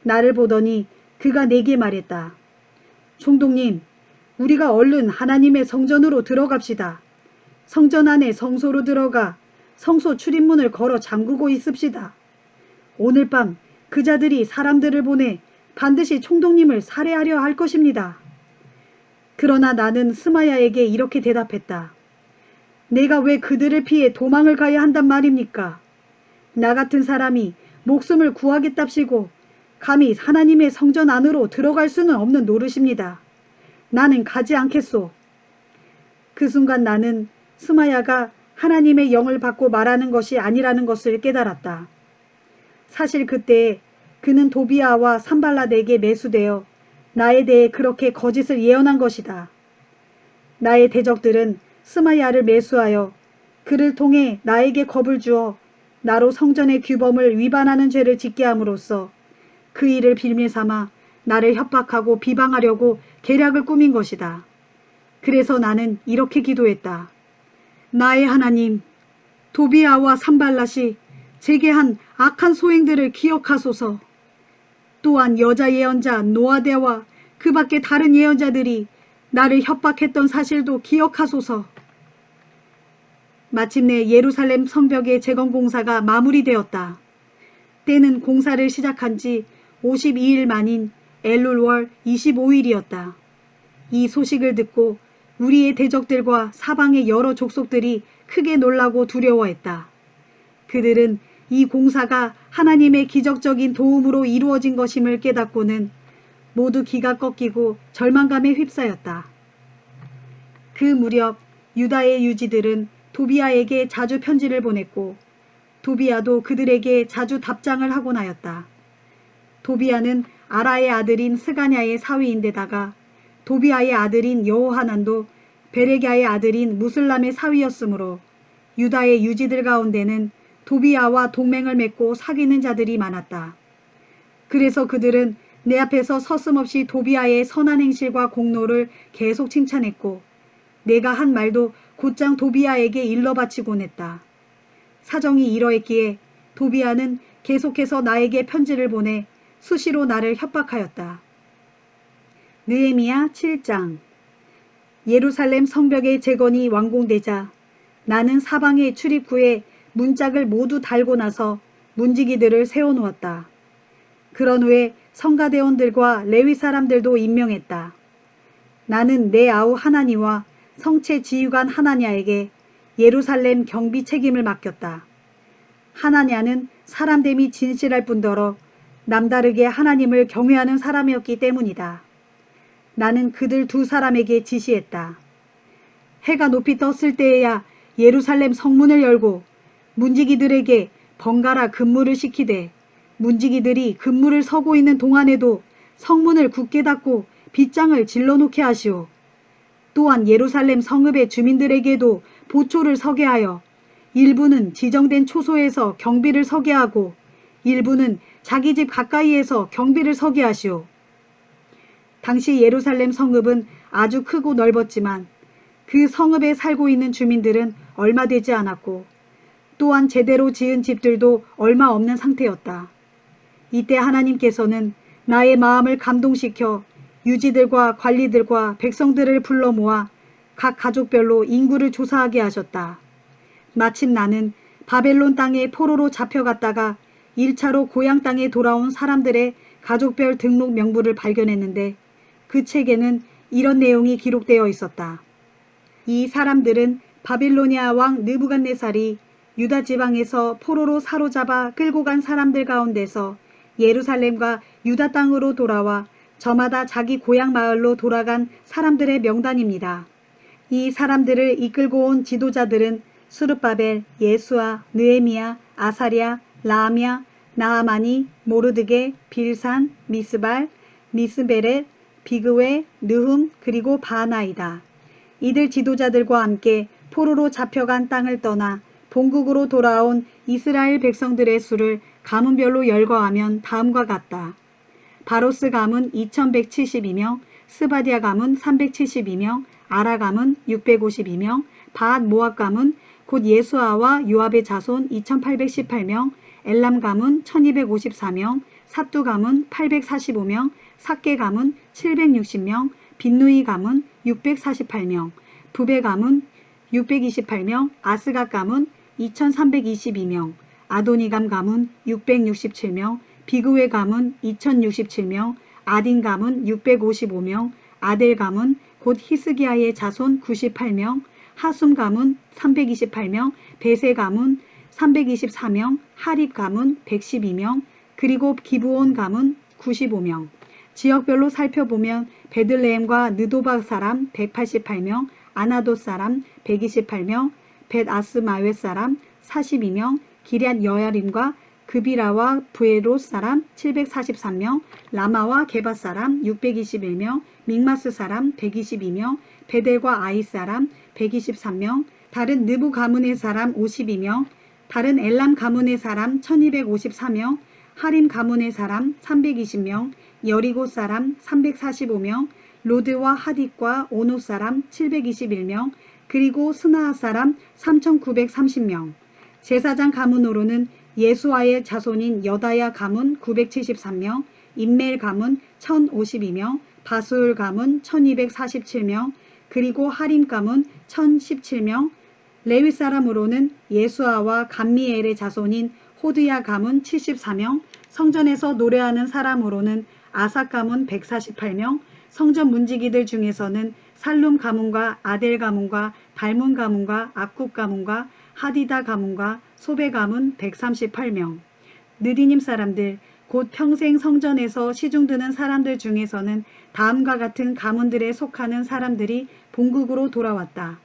나를 보더니 그가 내게 말했다. 총독님, 우리가 얼른 하나님의 성전으로 들어갑시다. 성전 안에 성소로 들어가 성소 출입문을 걸어 잠그고 있읍시다. 오늘 밤 그자들이 사람들을 보내 반드시 총독님을 살해하려 할 것입니다. 그러나 나는 스마야에게 이렇게 대답했다. 내가 왜 그들을 피해 도망을 가야 한단 말입니까? 나 같은 사람이 목숨을 구하겠답시고 감히 하나님의 성전 안으로 들어갈 수는 없는 노릇입니다. 나는 가지 않겠소. 그 순간 나는 스마야가 하나님의 영을 받고 말하는 것이 아니라는 것을 깨달았다. 사실 그때 그는 도비아와 산발랏에게 매수되어 나에 대해 그렇게 거짓을 예언한 것이다. 나의 대적들은 스마야를 매수하여 그를 통해 나에게 겁을 주어 나로 성전의 규범을 위반하는 죄를 짓게 함으로써 그 일을 빌미 삼아 나를 협박하고 비방하려고 계략을 꾸민 것이다. 그래서 나는 이렇게 기도했다. 나의 하나님, 도비아와 산발랏이 제게 한 악한 소행들을 기억하소서. 또한 여자 예언자 노아데와 그 밖에 다른 예언자들이 나를 협박했던 사실도 기억하소서. 마침내 예루살렘 성벽의 재건 공사가 마무리되었다. 때는 공사를 시작한 지 52일 만인 엘룰월 25일이었다. 이 소식을 듣고 우리의 대적들과 사방의 여러 족속들이 크게 놀라고 두려워했다. 그들은 이 공사가 하나님의 기적적인 도움으로 이루어진 것임을 깨닫고는 모두 기가 꺾이고 절망감에 휩싸였다. 그 무렵 유다의 유지들은 도비아에게 자주 편지를 보냈고 도비아도 그들에게 자주 답장을 하곤 하였다. 도비아는 아라의 아들인 스가냐의 사위인데다가 도비아의 아들인 여호하난도 베레갸의 아들인 무슬람의 사위였으므로 유다의 유지들 가운데는 도비아와 동맹을 맺고 사귀는 자들이 많았다. 그래서 그들은 내 앞에서 서슴없이 도비아의 선한 행실과 공로를 계속 칭찬했고 내가 한 말도 곧장 도비아에게 일러 바치곤 했다. 사정이 이러했기에 도비아는 계속해서 나에게 편지를 보내 수시로 나를 협박하였다. 느헤미야 7장. 예루살렘 성벽의 재건이 완공되자 나는 사방의 출입구에 문짝을 모두 달고 나서 문지기들을 세워놓았다. 그런 후에 성가대원들과 레위 사람들도 임명했다. 나는 내 아우 하나니와 성체 지휘관 하나냐에게 예루살렘 경비 책임을 맡겼다. 하나냐는 사람됨이 진실할 뿐더러 남다르게 하나님을 경외하는 사람이었기 때문이다. 나는 그들 두 사람에게 지시했다. 해가 높이 떴을 때에야 예루살렘 성문을 열고 문지기들에게 번갈아 근무를 시키되 문지기들이 근무를 서고 있는 동안에도 성문을 굳게 닫고 빗장을 질러놓게 하시오. 또한 예루살렘 성읍의 주민들에게도 보초를 서게 하여 일부는 지정된 초소에서 경비를 서게 하고 일부는 자기 집 가까이에서 경비를 서게 하시오. 당시 예루살렘 성읍은 아주 크고 넓었지만 그 성읍에 살고 있는 주민들은 얼마 되지 않았고 또한 제대로 지은 집들도 얼마 없는 상태였다. 이때 하나님께서는 나의 마음을 감동시켜 유지들과 관리들과 백성들을 불러 모아 각 가족별로 인구를 조사하게 하셨다. 마침 나는 바벨론 땅에 포로로 잡혀갔다가 1차로 고향 땅에 돌아온 사람들의 가족별 등록 명부를 발견했는데 그 책에는 이런 내용이 기록되어 있었다. 이 사람들은 바빌로니아 왕 느부갓네살이 유다 지방에서 포로로 사로잡아 끌고 간 사람들 가운데서 예루살렘과 유다 땅으로 돌아와 저마다 자기 고향 마을로 돌아간 사람들의 명단입니다. 이 사람들을 이끌고 온 지도자들은 스룹바벨, 예수아, 느헤미야, 아사랴, 라암야, 나아마니, 모르드게, 빌산, 미스발, 미스베렛, 비그웨, 느훔 그리고 바나이다. 이들 지도자들과 함께 포로로 잡혀간 땅을 떠나 본국으로 돌아온 이스라엘 백성들의 수를 가문별로 열거하면 다음과 같다. 바로스 가문 2172명, 스바디아 가문 372명, 아라 가문 652명, 바앗 모압 가문 곧 예수아와 요압의 자손 2818명, 엘람 가문 1254명, 사뚜 가문 845명, 삭개 가문 760명, 빈누이 가문 648명, 부베 가문 628명, 아스갓 가문 2322명, 아도니감 가문 667명, 비그웨 가문 2067명, 아딘 가문 655명, 아델 가문 곧 히스기야의 자손 98명, 하숨 가문 328명, 베세 가문 324명, 하립 가문 112명, 그리고 기브온 가문 95명. 지역별로 살펴보면 베들레헴과 느도바 사람 188명, 아나돗 사람 128명, 벳아스마웨 사람 42명, 기럇 여야림과 그비라와 부에롯 사람 743명, 라마와 게바 사람 621명, 믹마스 사람 122명, 베델과 아이 사람 123명, 다른 느부 가문의 사람 52명, 다른 엘람 가문의 사람 1254명, 하림 가문의 사람 320명, 여리고 사람 345명, 로드와 하딕과 오노 사람 721명, 그리고 스나아 사람 3930명. 제사장 가문으로는 예수아의 자손인 여다야 가문 973명, 임멜 가문 1052명, 바수울 가문 1247명, 그리고 하림 가문 1017명, 레위 사람으로는 예수아와 감미엘의 자손인 호드야 가문 74명, 성전에서 노래하는 사람으로는 아삭 가문 148명, 성전 문지기들 중에서는 살룸 가문과 아델 가문과 달문 가문과 악굽 가문과 하디다 가문과 소베 가문 138명. 느디님 사람들, 곧 평생 성전에서 시중드는 사람들 중에서는 다음과 같은 가문들에 속하는 사람들이 본국으로 돌아왔다.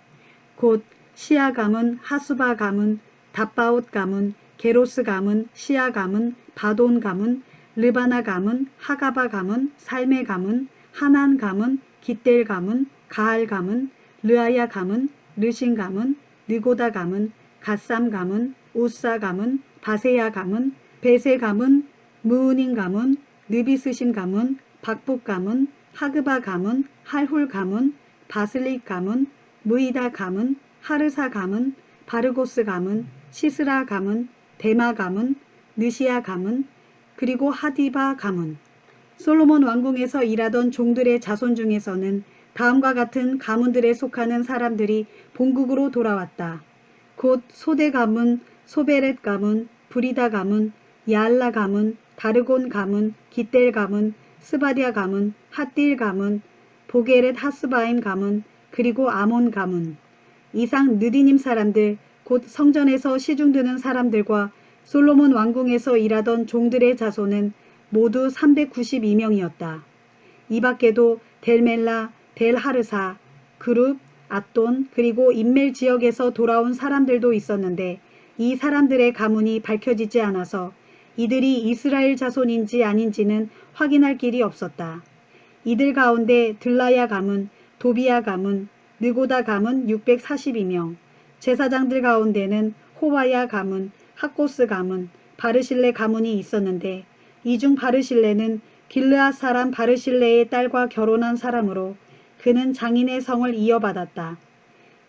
곧 시아 가문, 하수바 가문, 답바옷 가문, 게로스 가문, 시아 가문, 바돈 가문, 르바나 가문, 하가바 가문, 살메 가문, 하난 가문, 깃델 가문, 가할 가문, 르아야 가문, 르신 가문, 느고다 가문, 갓삼 가문, 우사 가문, 바세야 가문, 베세 가문, 무은인 가문, 느비스심 가문, 박복 가문, 하그바 가문, 할훌 가문, 바슬릭 가문, 무이다 가문, 하르사 가문, 바르고스 가문, 시스라 가문, 데마 가문, 느시아 가문, 그리고 하디바 가문. 솔로몬 왕궁에서 일하던 종들의 자손 중에서는 다음과 같은 가문들에 속하는 사람들이 본국으로 돌아왔다. 곧 소데 가문, 소베렛 가문, 브리다 가문, 야알라 가문, 다르곤 가문, 깃델 가문, 스바디아 가문, 핫딜 가문, 보게렛 하스바임 가문, 그리고 아몬 가문. 이상 느디님 사람들, 곧 성전에서 시중드는 사람들과 솔로몬 왕궁에서 일하던 종들의 자손은 모두 392명이었다. 이 밖에도 델멜라, 델하르사, 그룹, 앗돈, 그리고 인멜 지역에서 돌아온 사람들도 있었는데 이 사람들의 가문이 밝혀지지 않아서 이들이 이스라엘 자손인지 아닌지는 확인할 길이 없었다. 이들 가운데 들라야 가문, 도비야 가문, 느고다 가문 642명, 제사장들 가운데는 호바야 가문, 학고스 가문, 바르실레 가문이 있었는데 이 중 바르실레는 길르앗 사람 바르실레의 딸과 결혼한 사람으로 그는 장인의 성을 이어받았다.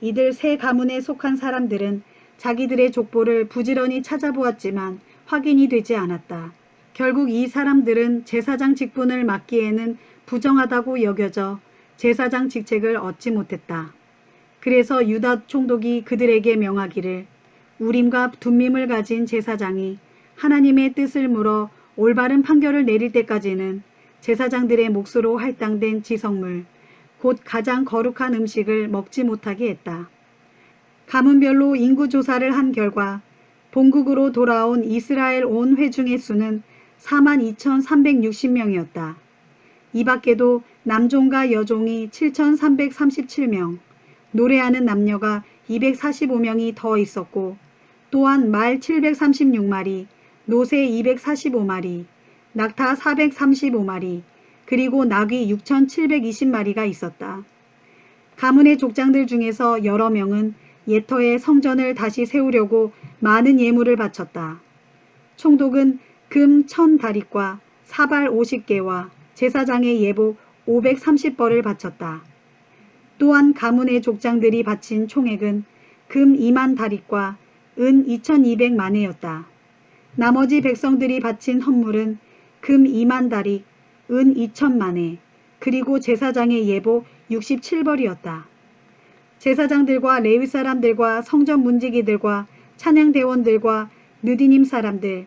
이들 세 가문에 속한 사람들은 자기들의 족보를 부지런히 찾아보았지만 확인이 되지 않았다. 결국 이 사람들은 제사장 직분을 맡기에는 부정하다고 여겨져 제사장 직책을 얻지 못했다. 그래서 유다 총독이 그들에게 명하기를 우림과 둠밈을 가진 제사장이 하나님의 뜻을 물어 올바른 판결을 내릴 때까지는 제사장들의 몫으로 할당된 지성물, 곧 가장 거룩한 음식을 먹지 못하게 했다. 가문별로 인구조사를 한 결과 본국으로 돌아온 이스라엘 온 회중의 수는 42,360명이었다. 이 밖에도 남종과 여종이 7,337명, 노래하는 남녀가 245명이 더 있었고 또한 말 736마리, 노새 245마리, 낙타 435마리, 그리고 낙이 6,720마리가 있었다. 가문의 족장들 중에서 여러 명은 예터에 성전을 다시 세우려고 많은 예물을 바쳤다. 총독은 금 1000다릿과 사발 50개와 제사장의 예복 530벌을 바쳤다. 또한 가문의 족장들이 바친 총액은 금 2만 다릿과 은 2200만회였다. 나머지 백성들이 바친 헌물은 금 2만 다리, 은 2천만에, 그리고 제사장의 예복 67벌이었다. 제사장들과 레위 사람들과 성전 문지기들과 찬양대원들과 느디님 사람들,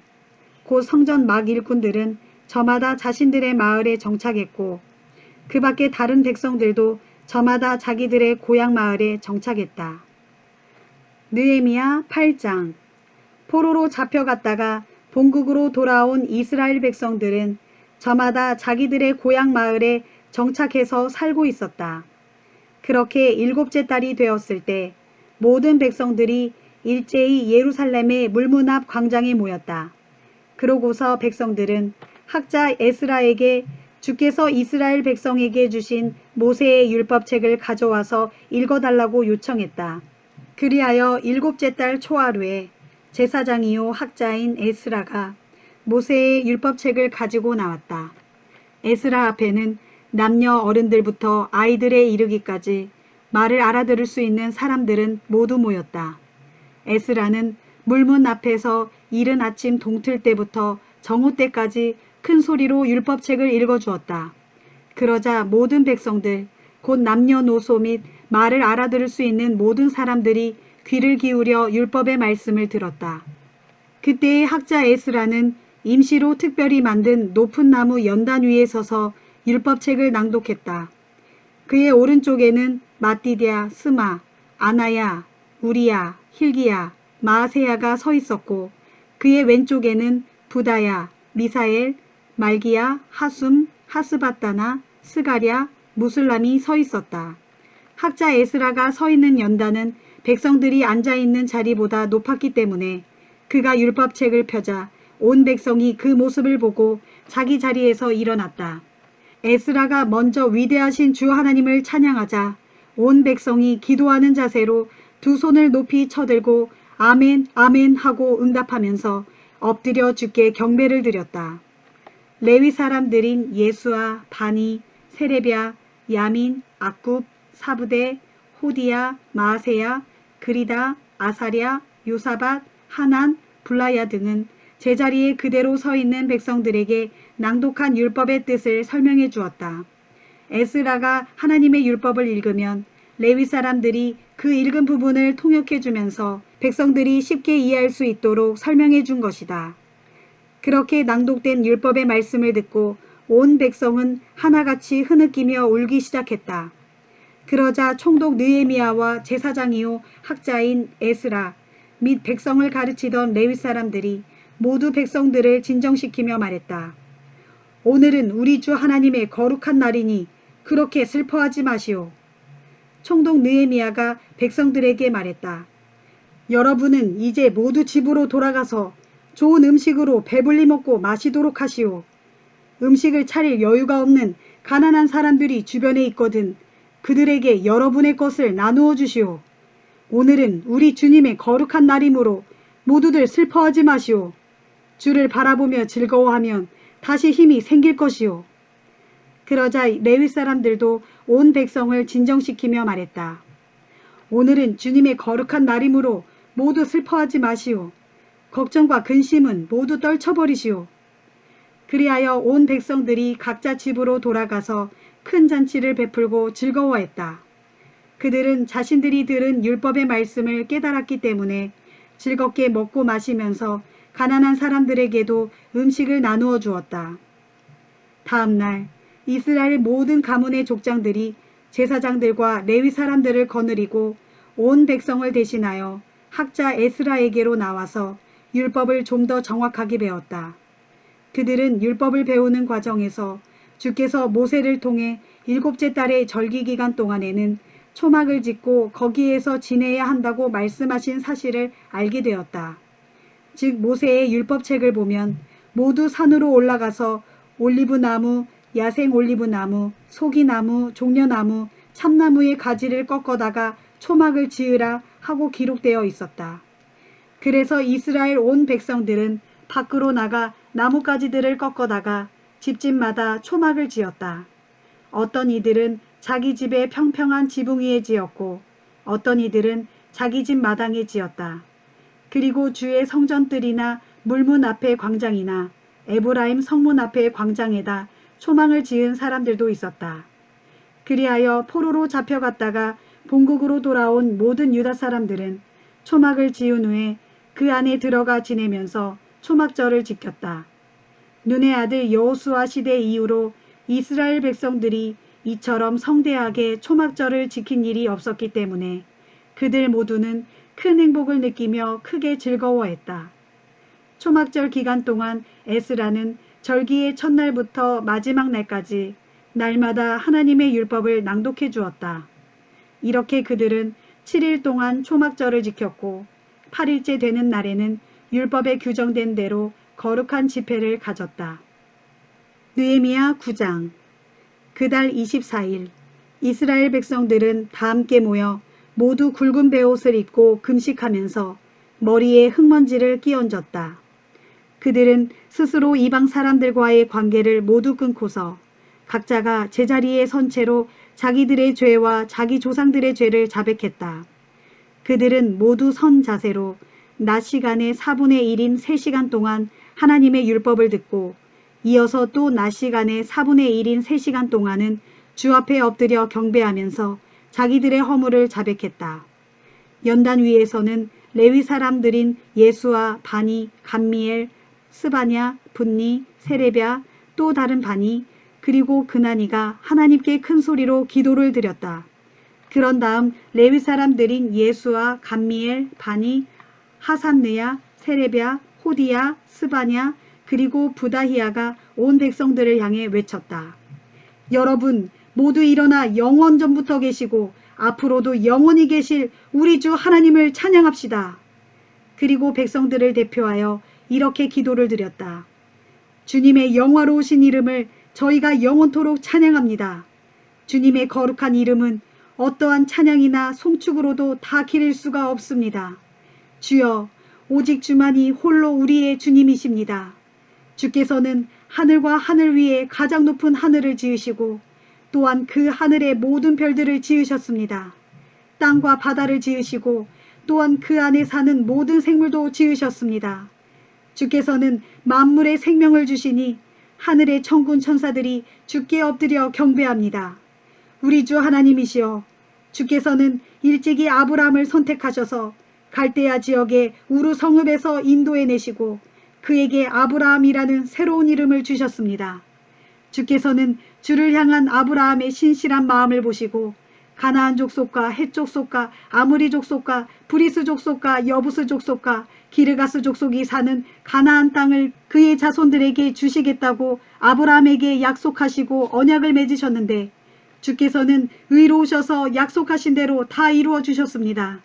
곧 성전 막 일꾼들은 저마다 자신들의 마을에 정착했고 그 밖에 다른 백성들도 저마다 자기들의 고향 마을에 정착했다. 느헤미야 8장. 포로로 잡혀갔다가 본국으로 돌아온 이스라엘 백성들은 저마다 자기들의 고향 마을에 정착해서 살고 있었다. 그렇게 7째 달이 되었을 때 모든 백성들이 일제히 예루살렘의 물문 앞 광장에 모였다. 그러고서 백성들은 학자 에스라에게 주께서 이스라엘 백성에게 주신 모세의 율법책을 가져와서 읽어달라고 요청했다. 그리하여 7째 달 초하루에 제사장이요 학자인 에스라가 모세의 율법책을 가지고 나왔다. 에스라 앞에는 남녀 어른들부터 아이들에 이르기까지 말을 알아들을 수 있는 사람들은 모두 모였다. 에스라는 물문 앞에서 이른 아침 동틀 때부터 정오 때까지 큰 소리로 율법책을 읽어주었다. 그러자 모든 백성들, 곧 남녀노소 및 말을 알아들을 수 있는 모든 사람들이 귀를 기울여 율법의 말씀을 들었다. 그때의 학자 에스라는 임시로 특별히 만든 높은 나무 연단 위에 서서 율법책을 낭독했다. 그의 오른쪽에는 마띠디아, 스마, 아나야, 우리야, 힐기야, 마아세야가 서 있었고 그의 왼쪽에는 부다야, 미사엘, 말기야, 하숨, 하스바따나, 스가랴, 무슬람이 서 있었다. 학자 에스라가 서 있는 연단은 백성들이 앉아있는 자리보다 높았기 때문에 그가 율법책을 펴자 온 백성이 그 모습을 보고 자기 자리에서 일어났다. 에스라가 먼저 위대하신 주 하나님을 찬양하자 온 백성이 기도하는 자세로 두 손을 높이 쳐들고 아멘 아멘 하고 응답하면서 엎드려 주께 경배를 드렸다. 레위 사람들인 예수아, 바니, 세레비야, 야민, 악굽, 사부대, 호디야, 마아세야, 그리다, 아사랴, 요사밧, 하난, 블라야 등은 제자리에 그대로 서 있는 백성들에게 낭독한 율법의 뜻을 설명해 주었다. 에스라가 하나님의 율법을 읽으면 레위 사람들이 그 읽은 부분을 통역해 주면서 백성들이 쉽게 이해할 수 있도록 설명해 준 것이다. 그렇게 낭독된 율법의 말씀을 듣고 온 백성은 하나같이 흐느끼며 울기 시작했다. 그러자 총독 느헤미야와 제사장이요 학자인 에스라 및 백성을 가르치던 레위 사람들이 모두 백성들을 진정시키며 말했다. 오늘은 우리 주 하나님의 거룩한 날이니 그렇게 슬퍼하지 마시오. 총독 느헤미야가 백성들에게 말했다. 여러분은 이제 모두 집으로 돌아가서 좋은 음식으로 배불리 먹고 마시도록 하시오. 음식을 차릴 여유가 없는 가난한 사람들이 주변에 있거든 그들에게 여러분의 것을 나누어 주시오. 오늘은 우리 주님의 거룩한 날이므로 모두들 슬퍼하지 마시오. 주를 바라보며 즐거워하면 다시 힘이 생길 것이오. 그러자 레위 사람들도 온 백성을 진정시키며 말했다. 오늘은 주님의 거룩한 날이므로 모두 슬퍼하지 마시오. 걱정과 근심은 모두 떨쳐버리시오. 그리하여 온 백성들이 각자 집으로 돌아가서 큰 잔치를 베풀고 즐거워했다. 그들은 자신들이 들은 율법의 말씀을 깨달았기 때문에 즐겁게 먹고 마시면서 가난한 사람들에게도 음식을 나누어 주었다. 다음 날 이스라엘 모든 가문의 족장들이 제사장들과 레위 사람들을 거느리고 온 백성을 대신하여 학자 에스라에게로 나와서 율법을 좀 더 정확하게 배웠다. 그들은 율법을 배우는 과정에서 주께서 모세를 통해 7째 달의 절기 기간 동안에는 초막을 짓고 거기에서 지내야 한다고 말씀하신 사실을 알게 되었다. 즉 모세의 율법책을 보면 모두 산으로 올라가서 올리브나무, 야생 올리브나무, 소기나무, 종려나무, 참나무의 가지를 꺾어다가 초막을 지으라 하고 기록되어 있었다. 그래서 이스라엘 온 백성들은 밖으로 나가 나뭇가지들을 꺾어다가 집집마다 초막을 지었다. 어떤 이들은 자기 집의 평평한 지붕 위에 지었고 어떤 이들은 자기 집 마당에 지었다. 그리고 주의 성전들이나 물문 앞의 광장이나 에브라임 성문 앞의 광장에다 초막을 지은 사람들도 있었다. 그리하여 포로로 잡혀갔다가 본국으로 돌아온 모든 유다 사람들은 초막을 지은 후에 그 안에 들어가 지내면서 초막절을 지켰다. 눈의 아들 여호수아 시대 이후로 이스라엘 백성들이 이처럼 성대하게 초막절을 지킨 일이 없었기 때문에 그들 모두는 큰 행복을 느끼며 크게 즐거워했다. 초막절 기간 동안 에스라는 절기의 첫날부터 마지막 날까지 날마다 하나님의 율법을 낭독해 주었다. 이렇게 그들은 7일 동안 초막절을 지켰고 8일째 되는 날에는 율법에 규정된 대로 거룩한 집회를 가졌다. 느헤미야 9장. 그달 24일 이스라엘 백성들은 다 함께 모여 모두 굵은 베옷을 입고 금식하면서 머리에 흙먼지를 끼얹었다. 그들은 스스로 이방 사람들과의 관계를 모두 끊고서 각자가 제자리에 선 채로 자기들의 죄와 자기 조상들의 죄를 자백했다. 그들은 모두 선 자세로 낮 시간의 4분의 1인 3시간 동안 하나님의 율법을 듣고 이어서 또 낮 시간의 4분의 1인 3시간 동안은 주 앞에 엎드려 경배하면서 자기들의 허물을 자백했다. 연단 위에서는 레위 사람들인 예수아, 바니, 감미엘, 스바냐, 분니, 세레랴, 또 다른 바니, 그리고 그나니가 하나님께 큰 소리로 기도를 드렸다. 그런 다음 레위 사람들인 예수아, 감미엘, 바니, 하산느야, 세레랴, 호디야, 스바냐, 그리고 부다히야가 온 백성들을 향해 외쳤다. 여러분 모두 일어나 영원 전부터 계시고 앞으로도 영원히 계실 우리 주 하나님을 찬양합시다. 그리고 백성들을 대표하여 이렇게 기도를 드렸다. 주님의 영화로우신 이름을 저희가 영원토록 찬양합니다. 주님의 거룩한 이름은 어떠한 찬양이나 송축으로도 다 기릴 수가 없습니다. 주여, 오직 주만이 홀로 우리의 주님이십니다. 주께서는 하늘과 하늘 위에 가장 높은 하늘을 지으시고 또한 그 하늘의 모든 별들을 지으셨습니다. 땅과 바다를 지으시고 또한 그 안에 사는 모든 생물도 지으셨습니다. 주께서는 만물의 생명을 주시니 하늘의 천군 천사들이 주께 엎드려 경배합니다. 우리 주 하나님이시여, 주께서는 일찍이 아브라함을 선택하셔서 갈대아 지역의 우르 성읍에서 인도해내시고 그에게 아브라함이라는 새로운 이름을 주셨습니다. 주께서는 주를 향한 아브라함의 신실한 마음을 보시고 가나안 족속과 헷 족속과 아므리 족속과 브리스 족속과 여부스 족속과 기르가스 족속이 사는 가나안 땅을 그의 자손들에게 주시겠다고 아브라함에게 약속하시고 언약을 맺으셨는데 주께서는 의로우셔서 약속하신 대로 다 이루어 주셨습니다.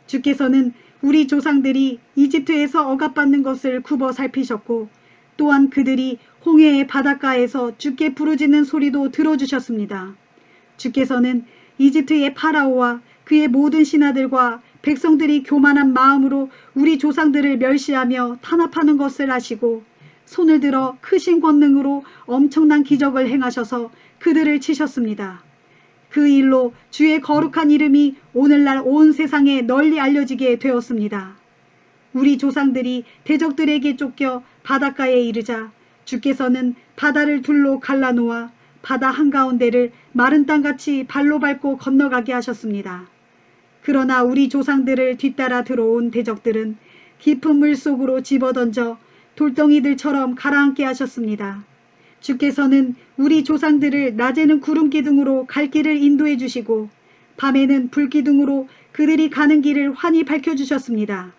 주께서는 우리 조상들이 이집트에서 억압받는 것을 굽어 살피셨고 또한 그들이 홍해의 바닷가에서 주께 부르짖는 소리도 들어주셨습니다. 주께서는 이집트의 파라오와 그의 모든 신하들과 백성들이 교만한 마음으로 우리 조상들을 멸시하며 탄압하는 것을 아시고 손을 들어 크신 권능으로 엄청난 기적을 행하셔서 그들을 치셨습니다. 그 일로 주의 거룩한 이름이 오늘날 온 세상에 널리 알려지게 되었습니다. 우리 조상들이 대적들에게 쫓겨 바닷가에 이르자 주께서는 바다를 둘로 갈라놓아 바다 한가운데를 마른 땅같이 발로 밟고 건너가게 하셨습니다. 그러나 우리 조상들을 뒤따라 들어온 대적들은 깊은 물속으로 집어던져 돌덩이들처럼 가라앉게 하셨습니다. 주께서는 우리 조상들을 낮에는 구름기둥으로 갈 길을 인도해 주시고 밤에는 불기둥으로 그들이 가는 길을 환히 밝혀주셨습니다.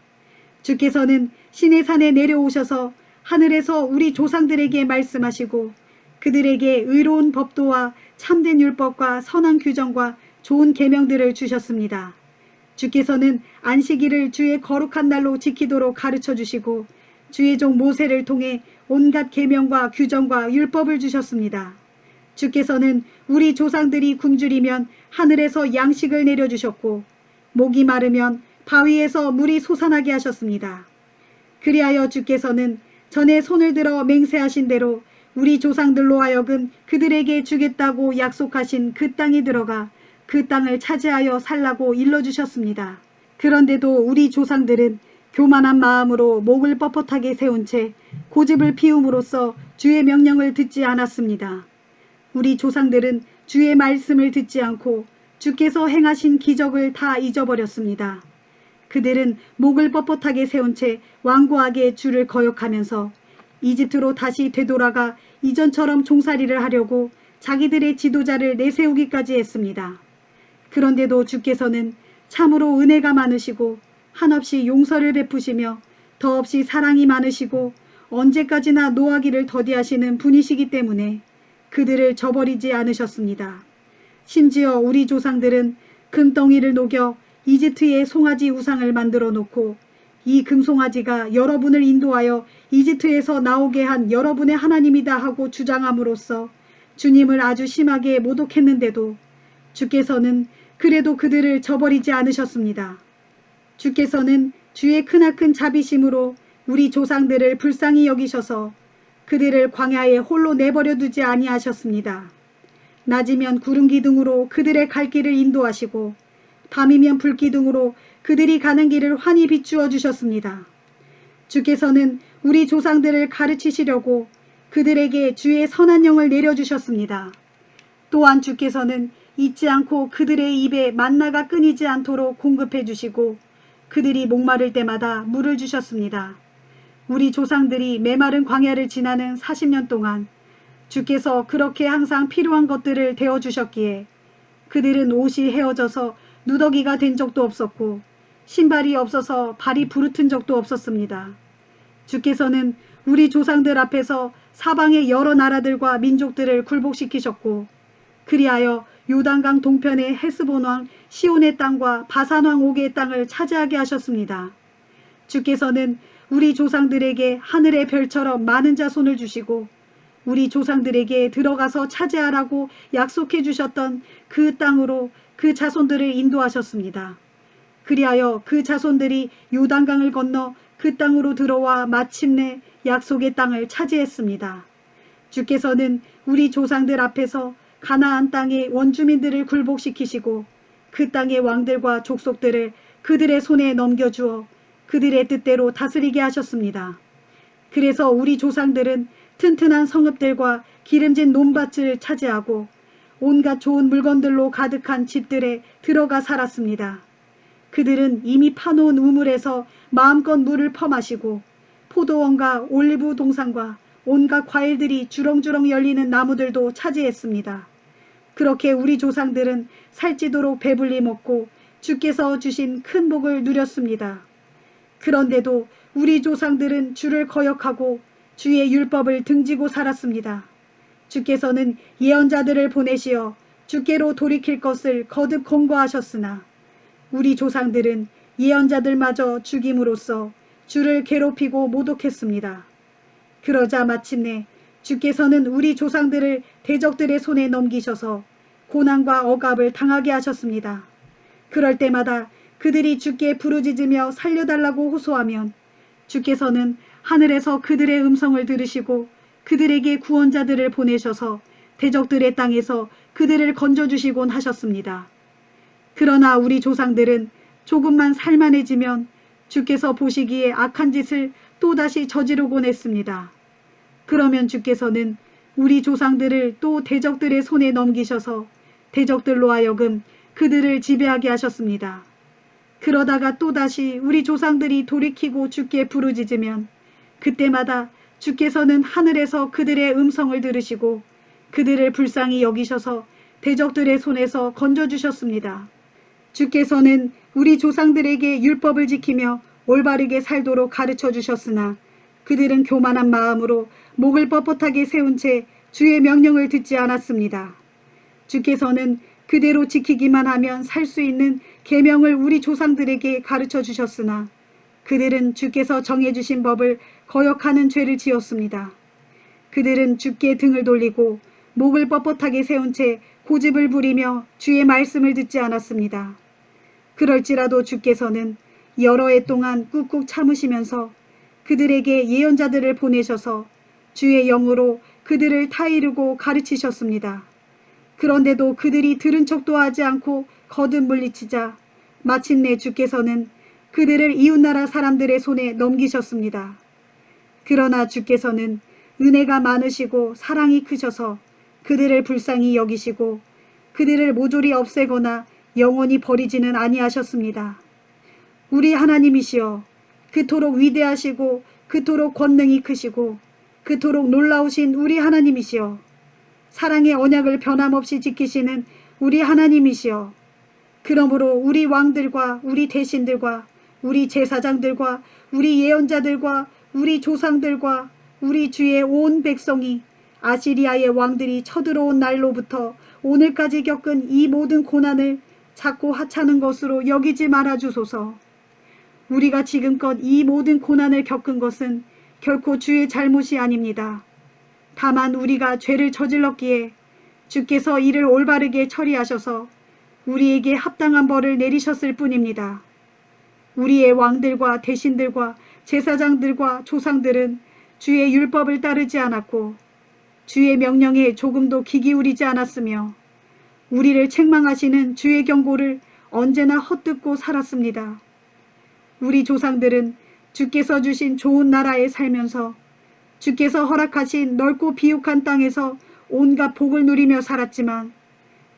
주께서는 시내산에 내려오셔서 하늘에서 우리 조상들에게 말씀하시고 그들에게 의로운 법도와 참된 율법과 선한 규정과 좋은 계명들을 주셨습니다. 주께서는 안식일을 주의 거룩한 날로 지키도록 가르쳐 주시고 주의 종 모세를 통해 온갖 계명과 규정과 율법을 주셨습니다. 주께서는 우리 조상들이 굶주리면 하늘에서 양식을 내려주셨고 목이 마르면 바위에서 물이 솟아나게 하셨습니다. 그리하여 주께서는 전에 손을 들어 맹세하신 대로 우리 조상들로 하여금 그들에게 주겠다고 약속하신 그 땅에 들어가 그 땅을 차지하여 살라고 일러주셨습니다. 그런데도 우리 조상들은 교만한 마음으로 목을 뻣뻣하게 세운 채 고집을 피움으로써 주의 명령을 듣지 않았습니다. 우리 조상들은 주의 말씀을 듣지 않고 주께서 행하신 기적을 다 잊어버렸습니다. 그들은 목을 뻣뻣하게 세운 채 완고하게 주를 거역하면서 이집트로 다시 되돌아가 이전처럼 종살이를 하려고 자기들의 지도자를 내세우기까지 했습니다. 그런데도 주께서는 참으로 은혜가 많으시고 한없이 용서를 베푸시며 더없이 사랑이 많으시고 언제까지나 노하기를 더디하시는 분이시기 때문에 그들을 저버리지 않으셨습니다. 심지어 우리 조상들은 금덩이를 녹여 이집트의 송아지 우상을 만들어 놓고 이 금송아지가 여러분을 인도하여 이집트에서 나오게 한 여러분의 하나님이다 하고 주장함으로써 주님을 아주 심하게 모독했는데도 주께서는 그래도 그들을 저버리지 않으셨습니다. 주께서는 주의 크나큰 자비심으로 우리 조상들을 불쌍히 여기셔서 그들을 광야에 홀로 내버려 두지 아니하셨습니다. 낮이면 구름기둥으로 그들의 갈 길을 인도하시고 밤이면 불기둥으로 그들이 가는 길을 환히 비추어 주셨습니다. 주께서는 우리 조상들을 가르치시려고 그들에게 주의 선한 영을 내려주셨습니다. 또한 주께서는 잊지 않고 그들의 입에 만나가 끊이지 않도록 공급해 주시고 그들이 목마를 때마다 물을 주셨습니다. 우리 조상들이 메마른 광야를 지나는 40년 동안 주께서 그렇게 항상 필요한 것들을 대어주셨기에 그들은 옷이 헤어져서 누더기가 된 적도 없었고 신발이 없어서 발이 부르튼 적도 없었습니다. 주께서는 우리 조상들 앞에서 사방의 여러 나라들과 민족들을 굴복시키셨고 그리하여 요단강 동편의 헤스본 왕 시온의 땅과 바산 왕 옥의 땅을 차지하게 하셨습니다. 주께서는 우리 조상들에게 하늘의 별처럼 많은 자손을 주시고 우리 조상들에게 들어가서 차지하라고 약속해 주셨던 그 땅으로 그 자손들을 인도하셨습니다. 그리하여 그 자손들이 요단강을 건너 그 땅으로 들어와 마침내 약속의 땅을 차지했습니다. 주께서는 우리 조상들 앞에서 가나안 땅의 원주민들을 굴복시키시고 그 땅의 왕들과 족속들을 그들의 손에 넘겨주어 그들의 뜻대로 다스리게 하셨습니다. 그래서 우리 조상들은 튼튼한 성읍들과 기름진 논밭을 차지하고 온갖 좋은 물건들로 가득한 집들에 들어가 살았습니다. 그들은 이미 파놓은 우물에서 마음껏 물을 퍼마시고 포도원과 올리브 동산과 온갖 과일들이 주렁주렁 열리는 나무들도 차지했습니다. 그렇게 우리 조상들은 살찌도록 배불리 먹고 주께서 주신 큰 복을 누렸습니다. 그런데도 우리 조상들은 주를 거역하고 주의 율법을 등지고 살았습니다. 주께서는 예언자들을 보내시어 주께로 돌이킬 것을 거듭 권고하셨으나 우리 조상들은 예언자들마저 죽임으로써 주를 괴롭히고 모독했습니다. 그러자 마침내 주께서는 우리 조상들을 대적들의 손에 넘기셔서 고난과 억압을 당하게 하셨습니다. 그럴 때마다 그들이 주께 부르짖으며 살려달라고 호소하면 주께서는 하늘에서 그들의 음성을 들으시고 그들에게 구원자들을 보내셔서 대적들의 땅에서 그들을 건져주시곤 하셨습니다. 그러나 우리 조상들은 조금만 살만해지면 주께서 보시기에 악한 짓을 또다시 저지르곤 했습니다. 그러면 주께서는 우리 조상들을 또 대적들의 손에 넘기셔서 대적들로 하여금 그들을 지배하게 하셨습니다. 그러다가 또다시 우리 조상들이 돌이키고 주께 부르짖으면 그때마다 주께서는 하늘에서 그들의 음성을 들으시고 그들을 불쌍히 여기셔서 대적들의 손에서 건져주셨습니다. 주께서는 우리 조상들에게 율법을 지키며 올바르게 살도록 가르쳐 주셨으나 그들은 교만한 마음으로 목을 뻣뻣하게 세운 채 주의 명령을 듣지 않았습니다. 주께서는 그대로 지키기만 하면 살 수 있는 계명을 우리 조상들에게 가르쳐 주셨으나 그들은 주께서 정해주신 법을 거역하는 죄를 지었습니다. 그들은 주께 등을 돌리고 목을 뻣뻣하게 세운 채 고집을 부리며 주의 말씀을 듣지 않았습니다. 그럴지라도 주께서는 여러 해 동안 꾹꾹 참으시면서 그들에게 예언자들을 보내셔서 주의 영으로 그들을 타이르고 가르치셨습니다. 그런데도 그들이 들은 척도 하지 않고 거듭 물리치자 마침내 주께서는 그들을 이웃나라 사람들의 손에 넘기셨습니다. 그러나 주께서는 은혜가 많으시고 사랑이 크셔서 그들을 불쌍히 여기시고 그들을 모조리 없애거나 영원히 버리지는 아니하셨습니다. 우리 하나님이시여, 그토록 위대하시고 그토록 권능이 크시고 그토록 놀라우신 우리 하나님이시여, 사랑의 언약을 변함없이 지키시는 우리 하나님이시여, 그러므로 우리 왕들과 우리 대신들과 우리 제사장들과 우리 예언자들과 우리 조상들과 우리 주의 온 백성이 아시리아의 왕들이 쳐들어온 날로부터 오늘까지 겪은 이 모든 고난을 작고 하찮은 것으로 여기지 말아 주소서. 우리가 지금껏 이 모든 고난을 겪은 것은 결코 주의 잘못이 아닙니다. 다만 우리가 죄를 저질렀기에 주께서 이를 올바르게 처리하셔서 우리에게 합당한 벌을 내리셨을 뿐입니다. 우리의 왕들과 대신들과 제사장들과 조상들은 주의 율법을 따르지 않았고 주의 명령에 조금도 귀 기울이지 않았으며 우리를 책망하시는 주의 경고를 언제나 헛듣고 살았습니다. 우리 조상들은 주께서 주신 좋은 나라에 살면서 주께서 허락하신 넓고 비옥한 땅에서 온갖 복을 누리며 살았지만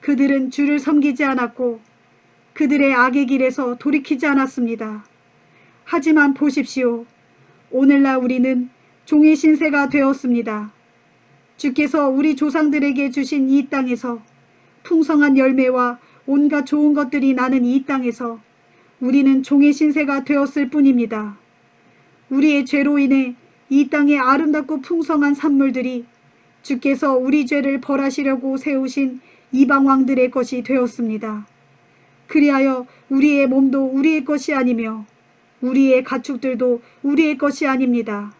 그들은 주를 섬기지 않았고 그들의 악의 길에서 돌이키지 않았습니다. 하지만 보십시오. 오늘날 우리는 종의 신세가 되었습니다. 주께서 우리 조상들에게 주신 이 땅에서 풍성한 열매와 온갖 좋은 것들이 나는 이 땅에서 우리는 종의 신세가 되었을 뿐입니다. 우리의 죄로 인해 이 땅의 아름답고 풍성한 산물들이 주께서 우리 죄를 벌하시려고 세우신 이방 왕들의 것이 되었습니다. 그리하여 우리의 몸도 우리의 것이 아니며 우리의 가축들도 우리의 것이 아닙니다.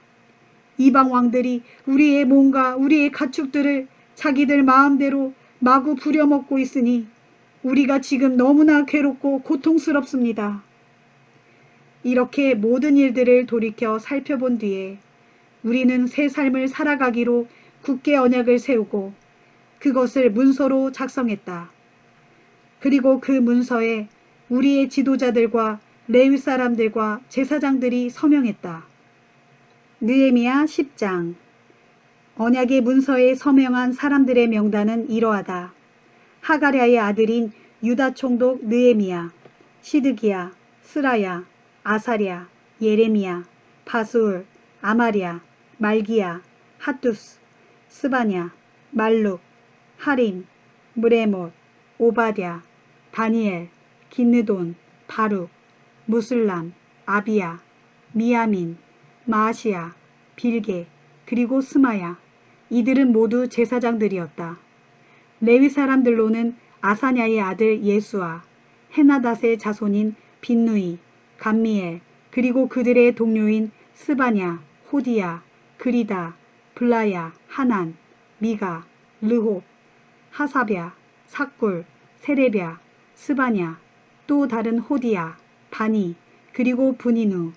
이방 왕들이 우리의 몸과 우리의 가축들을 자기들 마음대로 마구 부려먹고 있으니 우리가 지금 너무나 괴롭고 고통스럽습니다. 이렇게 모든 일들을 돌이켜 살펴본 뒤에 우리는 새 삶을 살아가기로 굳게 언약을 세우고 그것을 문서로 작성했다. 그리고 그 문서에 우리의 지도자들과 레위 사람들과 제사장들이 서명했다. 느헤미야 10장. 언약의 문서에 서명한 사람들의 명단은 이러하다. 하가랴의 아들인 유다 총독 느헤미야, 시드기야, 스라야, 아사랴, 예레미야, 바수울, 아마랴, 말기야, 핫두스, 스바냐, 말룩, 하림, 무레못, 오바댜, 다니엘, 긴느돈, 바룩, 무슬람, 아비야, 미야민, 마아시야, 빌게, 그리고 스마야. 이들은 모두 제사장들이었다. 레위 사람들로는 아사냐의 아들 예수아, 헤나닷의 자손인 빈누이, 감미엘, 그리고 그들의 동료인 스바냐, 호디야, 그리다, 블라야, 하난, 미가, 르홉, 하사랴, 삭굴, 세레랴, 스바냐, 또 다른 호디야, 바니, 그리고 브니누.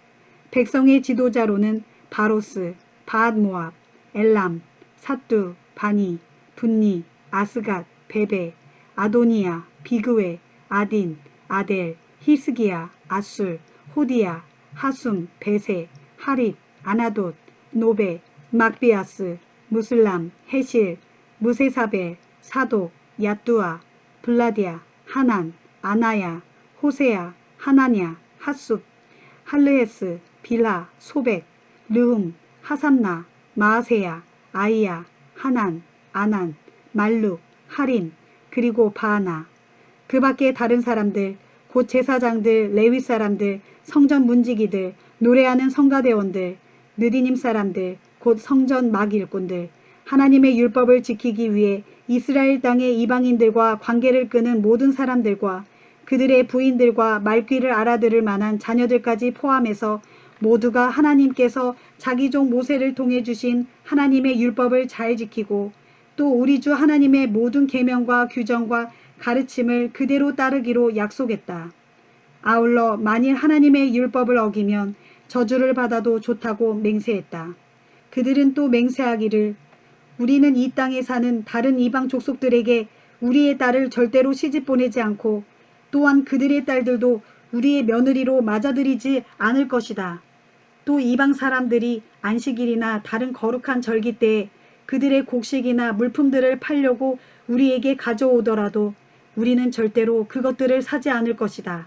백성의 지도자로는 바로스, 바앗모압, 엘람, 삿두, 바니, 분니, 아스갓, 베베, 아도니야, 비그웨, 아딘, 아델, 히스기야, 아술, 호디야, 하숨, 베세, 하릿, 아나돗, 노베, 막비아스, 무슬람, 헤실, 무세사벨, 사독, 야뚜아, 블라디아, 하난, 아나야, 호세야, 하나냐, 핫숲, 할르헤스, 빌라, 소백, 르흠, 하삼나, 마아세야, 아이야, 하난, 아난, 말룩, 하림, 그리고 바하나. 그 밖에 다른 사람들, 곧 제사장들, 레위 사람들, 성전 문지기들, 노래하는 성가대원들, 느디님 사람들, 곧 성전 막일꾼들, 하나님의 율법을 지키기 위해 이스라엘 땅의 이방인들과 관계를 끄는 모든 사람들과 그들의 부인들과 말귀를 알아들을 만한 자녀들까지 포함해서 모두가 하나님께서 자기 종 모세를 통해 주신 하나님의 율법을 잘 지키고 또 우리 주 하나님의 모든 계명과 규정과 가르침을 그대로 따르기로 약속했다. 아울러 만일 하나님의 율법을 어기면 저주를 받아도 좋다고 맹세했다. 그들은 또 맹세하기를 우리는 이 땅에 사는 다른 이방 족속들에게 우리의 딸을 절대로 시집 보내지 않고 또한 그들의 딸들도 우리의 며느리로 맞아들이지 않을 것이다. 또 이방 사람들이 안식일이나 다른 거룩한 절기 때에 그들의 곡식이나 물품들을 팔려고 우리에게 가져오더라도 우리는 절대로 그것들을 사지 않을 것이다.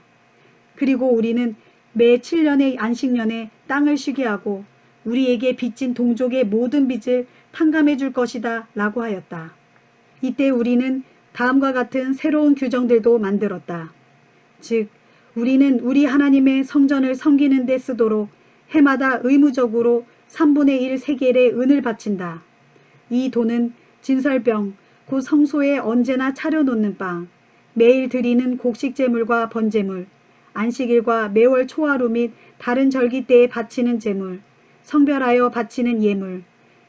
그리고 우리는 매 7년의 안식년에 땅을 쉬게 하고 우리에게 빚진 동족의 모든 빚을 탕감해 줄 것이다 라고 하였다. 이때 우리는 다음과 같은 새로운 규정들도 만들었다. 즉, 우리는 우리 하나님의 성전을 섬기는 데 쓰도록 해마다 의무적으로 3분의 1 세겔의 은을 바친다. 이 돈은 진설병, 곧 성소에 언제나 차려놓는 빵, 매일 드리는 곡식 제물과 번제물, 안식일과 매월 초하루 및 다른 절기 때에 바치는 제물, 성별하여 바치는 예물,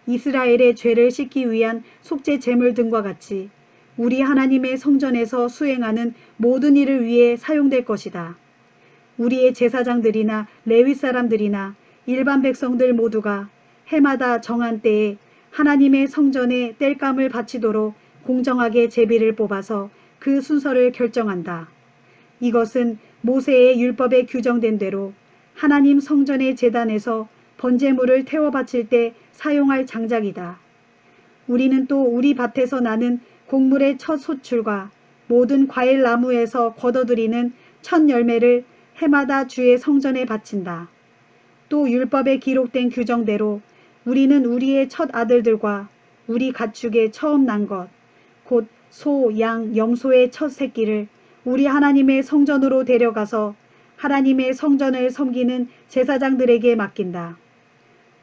이스라엘의 죄를 씻기 위한 속죄 제물 등과 같이 우리 하나님의 성전에서 수행하는 모든 일을 위해 사용될 것이다. 우리의 제사장들이나 레위 사람들이나 일반 백성들 모두가 해마다 정한 때에 하나님의 성전에 땔감을 바치도록 공정하게 제비를 뽑아서 그 순서를 결정한다. 이것은 모세의 율법에 규정된 대로 하나님 성전의 제단에서 번제물을 태워 바칠 때 사용할 장작이다. 우리는 또 우리 밭에서 나는 곡물의 첫 소출과 모든 과일 나무에서 거둬들이는 첫 열매를 해마다 주의 성전에 바친다. 또 율법에 기록된 규정대로 우리는 우리의 첫 아들들과 우리 가축의 처음 난 것, 곧 소, 양, 염소의 첫 새끼를 우리 하나님의 성전으로 데려가서 하나님의 성전을 섬기는 제사장들에게 맡긴다.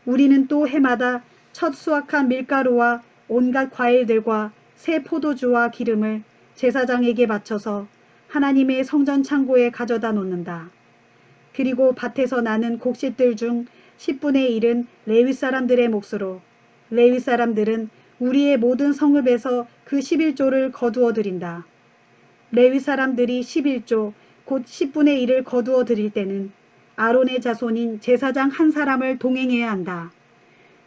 우리는 또 해마다 첫 수확한 밀가루와 온갖 과일들과 새 포도주와 기름을 제사장에게 바쳐서 하나님의 성전 창고에 가져다 놓는다. 그리고 밭에서 나는 곡식들 중 10분의 1은 레위 사람들의 몫으로 레위 사람들은 우리의 모든 성읍에서 그 11조를 거두어 드린다. 레위 사람들이 11조 곧 10분의 1을 거두어 드릴 때는 아론의 자손인 제사장 한 사람을 동행해야 한다.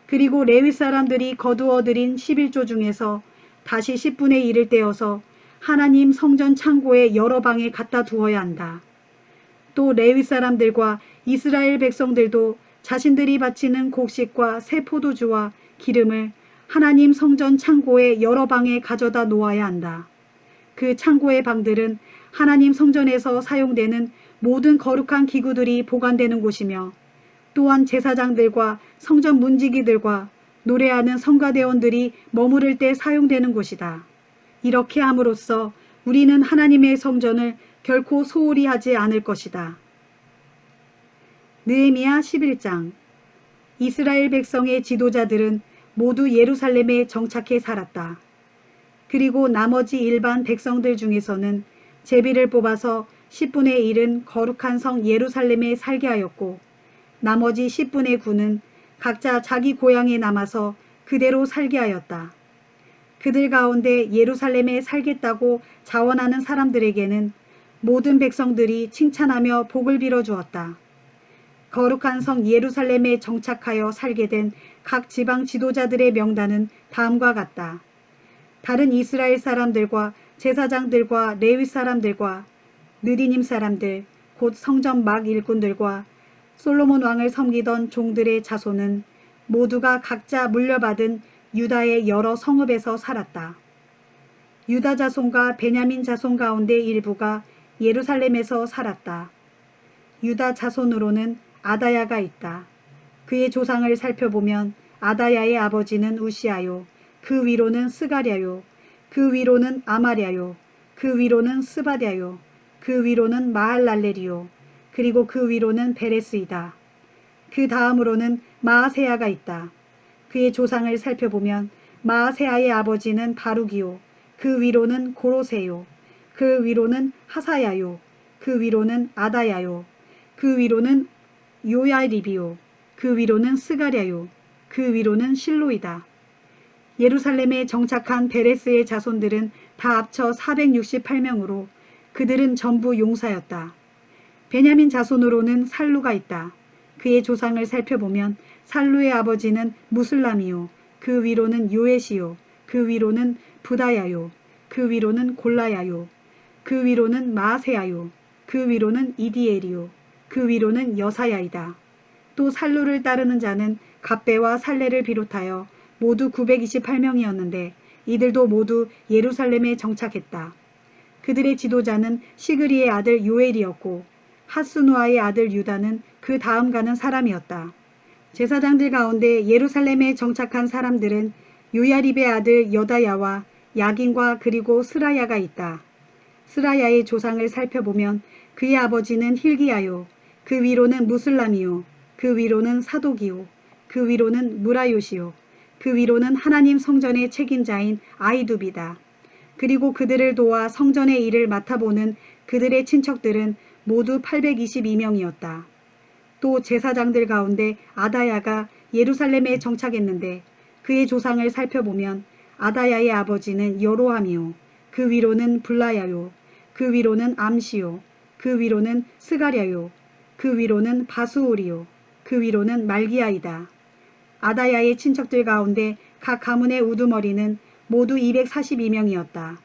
그리고 레위 사람들이 거두어 드린 11조 중에서 다시 10분의 1을 떼어서 하나님 성전 창고의 여러 방에 갖다 두어야 한다. 또 레위 사람들과 이스라엘 백성들도 자신들이 바치는 곡식과 새 포도주와 기름을 하나님 성전 창고의 여러 방에 가져다 놓아야 한다. 그 창고의 방들은 하나님 성전에서 사용되는 모든 거룩한 기구들이 보관되는 곳이며 또한 제사장들과 성전 문지기들과 노래하는 성가대원들이 머무를 때 사용되는 곳이다. 이렇게 함으로써 우리는 하나님의 성전을 결코 소홀히 하지 않을 것이다. 느헤미야 11장. 이스라엘 백성의 지도자들은 모두 예루살렘에 정착해 살았다. 그리고 나머지 일반 백성들 중에서는 제비를 뽑아서 10분의 1은 거룩한 성 예루살렘에 살게 하였고 나머지 10분의 9는 각자 자기 고향에 남아서 그대로 살게 하였다. 그들 가운데 예루살렘에 살겠다고 자원하는 사람들에게는 모든 백성들이 칭찬하며 복을 빌어 주었다. 거룩한 성 예루살렘에 정착하여 살게 된 각 지방 지도자들의 명단은 다음과 같다. 다른 이스라엘 사람들과 제사장들과 레위 사람들과 느디님 사람들, 곧 성전 막 일꾼들과 솔로몬 왕을 섬기던 종들의 자손은 모두가 각자 물려받은 유다의 여러 성읍에서 살았다. 유다 자손과 베냐민 자손 가운데 일부가 예루살렘에서 살았다. 유다 자손으로는 아다야가 있다. 그의 조상을 살펴보면 아다야의 아버지는 우시아요. 그 위로는 스가랴요. 그 위로는 아마랴요. 그 위로는 스바랴요. 그 위로는 마할랄렐이요. 그리고 그 위로는 베레스이다. 그 다음으로는 마아세야가 있다. 그의 조상을 살펴보면 마아세야의 아버지는 바룩이요. 그 위로는 고로세요. 그 위로는 하사야요. 그 위로는 아다야요. 그 위로는 요야립이요. 그 위로는 스가랴요. 그 위로는 실로이다. 예루살렘에 정착한 베레스의 자손들은 다 합쳐 468명으로 그들은 전부 용사였다. 베냐민 자손으로는 살루가 있다. 그의 조상을 살펴보면 살루의 아버지는 무슬람이요. 그 위로는 요엣이요. 그 위로는 부다야요. 그 위로는 골라야요. 그 위로는 마아세야요. 그 위로는 이디엘이요 그 위로는 여사야이다. 또 살루를 따르는 자는 갑배와 살레를 비롯하여 모두 928명이었는데 이들도 모두 예루살렘에 정착했다. 그들의 지도자는 시그리의 아들 요엘이었고 하스누아의 아들 유다는 그 다음 가는 사람이었다. 제사장들 가운데 예루살렘에 정착한 사람들은 요야립의 아들 여다야와 야긴과 그리고 스라야가 있다. 스라야의 조상을 살펴보면 그의 아버지는 힐기야요 그 위로는 무슬람이요 그 위로는 사독이요 그 위로는 무라요시요 그 위로는 하나님 성전의 책임자인 아이두비다. 그리고 그들을 도와 성전의 일을 맡아보는 그들의 친척들은 모두 822명이었다. 또 제사장들 가운데 아다야가 예루살렘에 정착했는데 그의 조상을 살펴보면 아다야의 아버지는 여로함이요 그 위로는 블라야요 그 위로는 암시요 그 위로는 스가랴요 그 위로는 바수올이요 그 위로는 말기야이다. 아다야의 친척들 가운데 각 가문의 우두머리는 모두 242명이었다.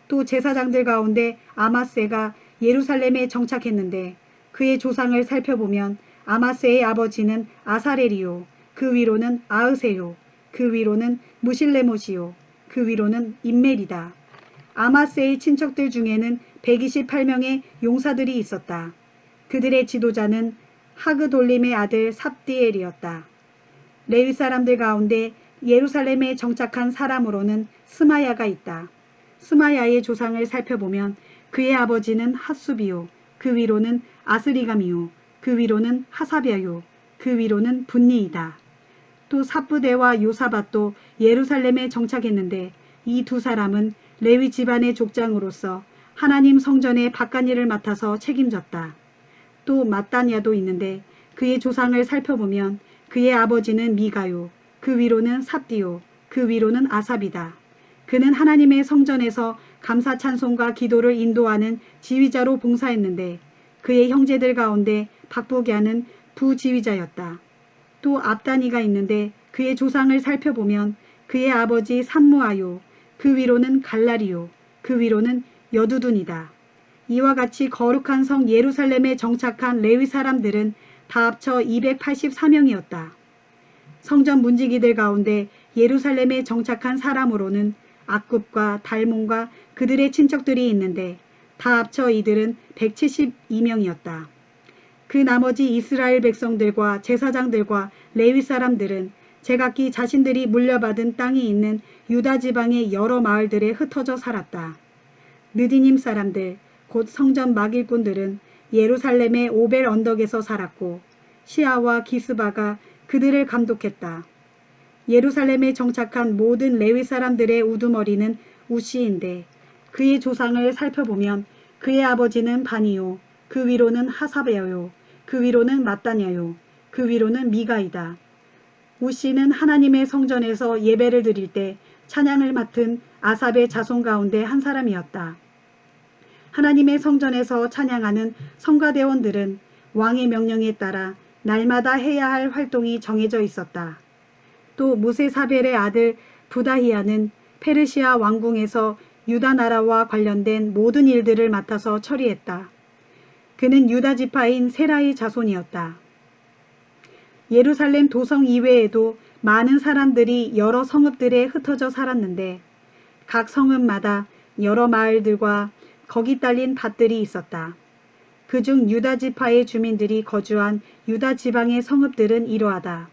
또 제사장들 가운데 아마세가 예루살렘에 정착했는데 그의 조상을 살펴보면 아마세의 아버지는 아사렐이요 그 위로는 아으세요 그 위로는 무실레못이요 그 위로는 임멜이다. 아마세의 친척들 중에는 128명의 용사들이 있었다. 그들의 지도자는 하그돌림의 아들 삽디엘이었다. 레위 사람들 가운데 예루살렘에 정착한 사람으로는 스마야가 있다. 스마야의 조상을 살펴보면 그의 아버지는 핫수비요 그 위로는 아스리감이요 그 위로는 하사벼요 그 위로는 분니이다. 또 삽부대와 요사밧도 예루살렘에 정착했는데 이 두 사람은 레위 집안의 족장으로서 하나님 성전의 바깥일을 맡아서 책임졌다. 또 mat단야도 있는데 그의 조상을 살펴보면 그의 아버지는 미가요 그 위로는 삽디요 그 위로는 아삽이다. 그는 하나님의 성전에서 감사 찬송과 기도를 인도하는 지휘자로 봉사했는데 그의 형제들 가운데 박보갸는 부지휘자였다. 또 압다니가 있는데 그의 조상을 살펴보면 그의 아버지 삼무아요 그 위로는 갈라리요 그 위로는 여두둔이다. 이와 같이 거룩한 성 예루살렘에 정착한 레위 사람들은 다 합쳐 284명이었다. 성전 문지기들 가운데 예루살렘에 정착한 사람으로는 악굽과 달몬과 그들의 친척들이 있는데 다 합쳐 이들은 172명이었다. 그 나머지 이스라엘 백성들과 제사장들과 레위 사람들은 제각기 자신들이 물려받은 땅이 있는 유다 지방의 여러 마을들에 흩어져 살았다. 느디님 사람들 곧 성전 막일꾼들은 예루살렘의 오벨 언덕에서 살았고 시아와 기스바가 그들을 감독했다. 예루살렘에 정착한 모든 레위 사람들의 우두머리는 우시인데 그의 조상을 살펴보면 그의 아버지는 바니요 그 위로는 하사베요 그 위로는 mat단야요 그 위로는 미가이다. 우시는 하나님의 성전에서 예배를 드릴 때 찬양을 맡은 아삽의 자손 가운데 한 사람이었다. 하나님의 성전에서 찬양하는 성가대원들은 왕의 명령에 따라 날마다 해야 할 활동이 정해져 있었다. 또 무세사벨의 아들 부다히야는 페르시아 왕궁에서 유다 나라와 관련된 모든 일들을 맡아서 처리했다. 그는 유다 지파인 세라의 자손이었다. 예루살렘 도성 이외에도 많은 사람들이 여러 성읍들에 흩어져 살았는데 각 성읍마다 여러 마을들과 거기 딸린 밭들이 있었다. 그중 유다 지파의 주민들이 거주한 유다 지방의 성읍들은 이러하다.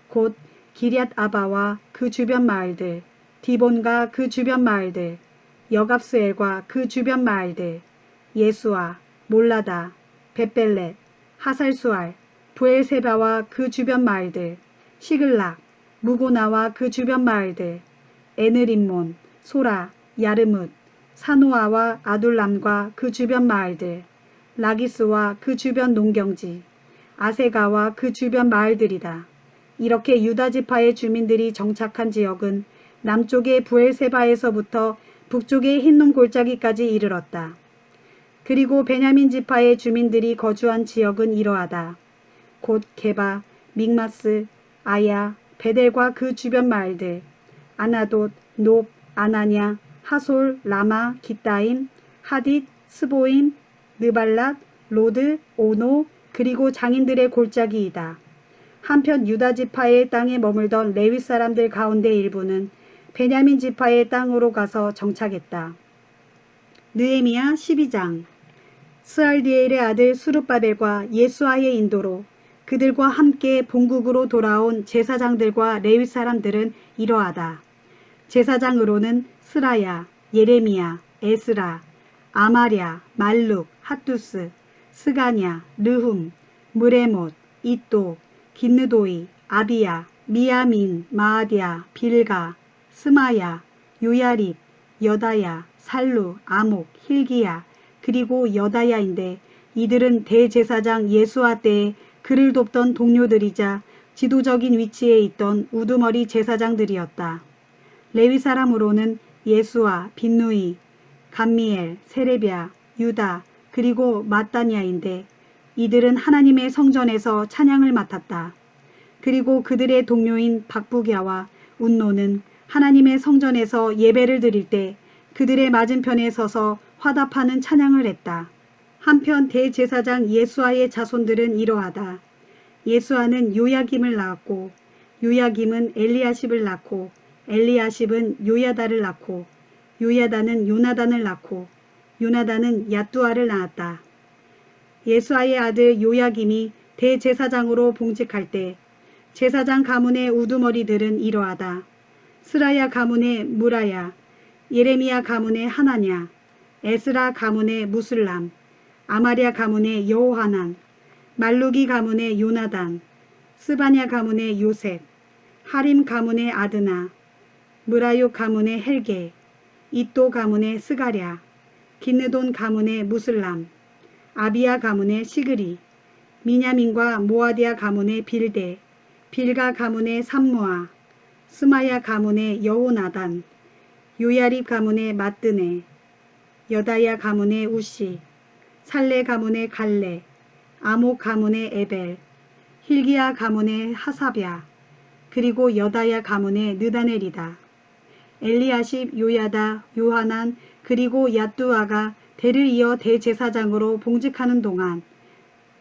곧 기럇 아바와 그 주변 마을들, 디본과 그 주변 마을들, 여갑스엘과 그 주변 마을들, 예수아, 몰라다, 벳벨렛, 하살수알, 부엘세바와 그 주변 마을들, 시글락, 무고나와 그 주변 마을들, 에느림몬, 소라, 야르뭇, 사노아와 아둘람과 그 주변 마을들, 라기스와 그 주변 농경지, 아세가와 그 주변 마을들이다. 이렇게 유다 지파의 주민들이 정착한 지역은 남쪽의 부엘세바에서부터 북쪽의 흰놈 골짜기까지 이르렀다. 그리고 베냐민 지파의 주민들이 거주한 지역은 이러하다. 곧 게바, 믹마스, 아야, 베델과 그 주변 마을들, 아나돗, 높, 아나냐, 하솔, 라마, 기따임, 하딧, 스보임, 느발랏, 로드, 오노, 그리고 장인들의 골짜기이다. 한편 유다 지파의 땅에 머물던 레위 사람들 가운데 일부는 베냐민 지파의 땅으로 가서 정착했다. 느헤미야 12장. 스알디엘의 아들 수룹바벨과 예수아의 인도로 그들과 함께 본국으로 돌아온 제사장들과 레위 사람들은 이러하다. 제사장으로는 스라야, 예레미야, 에스라, 아마랴, 말룩, 핫두스, 스가냐, 르훔, 무레못, 이또, 긴느도이, 아비야, 미야민, 마아디야, 빌가, 스마야, 요야립, 여다야, 살루, 아목, 힐기야, 그리고 여다야인데 이들은 대제사장 예수아 때에 그를 돕던 동료들이자 지도적인 위치에 있던 우두머리 제사장들이었다. 레위 사람으로는 예수아, 빈누이, 감미엘, 세레비야, 유다, 그리고 마따니아인데 이들은 하나님의 성전에서 찬양을 맡았다. 그리고 그들의 동료인 박부갸와 운노는 하나님의 성전에서 예배를 드릴 때 그들의 맞은편에 서서 화답하는 찬양을 했다. 한편 대제사장 예수아의 자손들은 이러하다. 예수아는 요야김을 낳았고 요야김은 엘리야십을 낳고 엘리야십은 요야다를 낳고 요야다는 요나단을 낳고 요나단은 얏두아를 낳았다. 예수아의 아들 요야김이 대제사장으로 봉직할 때 제사장 가문의 우두머리들은 이러하다. 스라야 가문의 무라야, 예레미야 가문의 하나냐, 에스라 가문의 무슬람, 아마랴 가문의 여호하난, 말루기 가문의 요나단, 스바냐 가문의 요셉, 하림 가문의 아드나, 무라요 가문의 헬게, 이또 가문의 스가랴, 긴느돈 가문의 무슬람, 아비야 가문의 시그리, 미냐민과 모아디아 가문의 빌데, 빌가 가문의 삼무아, 스마야 가문의 여호나단, 요야립 가문의 마뜨네, 여다야 가문의 우시, 살레 가문의 갈레, 아목 가문의 에벨, 힐기야 가문의 하사랴, 그리고 여다야 가문의 느다넬이다. 엘리야십, 요야다, 요하난, 그리고 얏두아가 대를 이어 대제사장으로 봉직하는 동안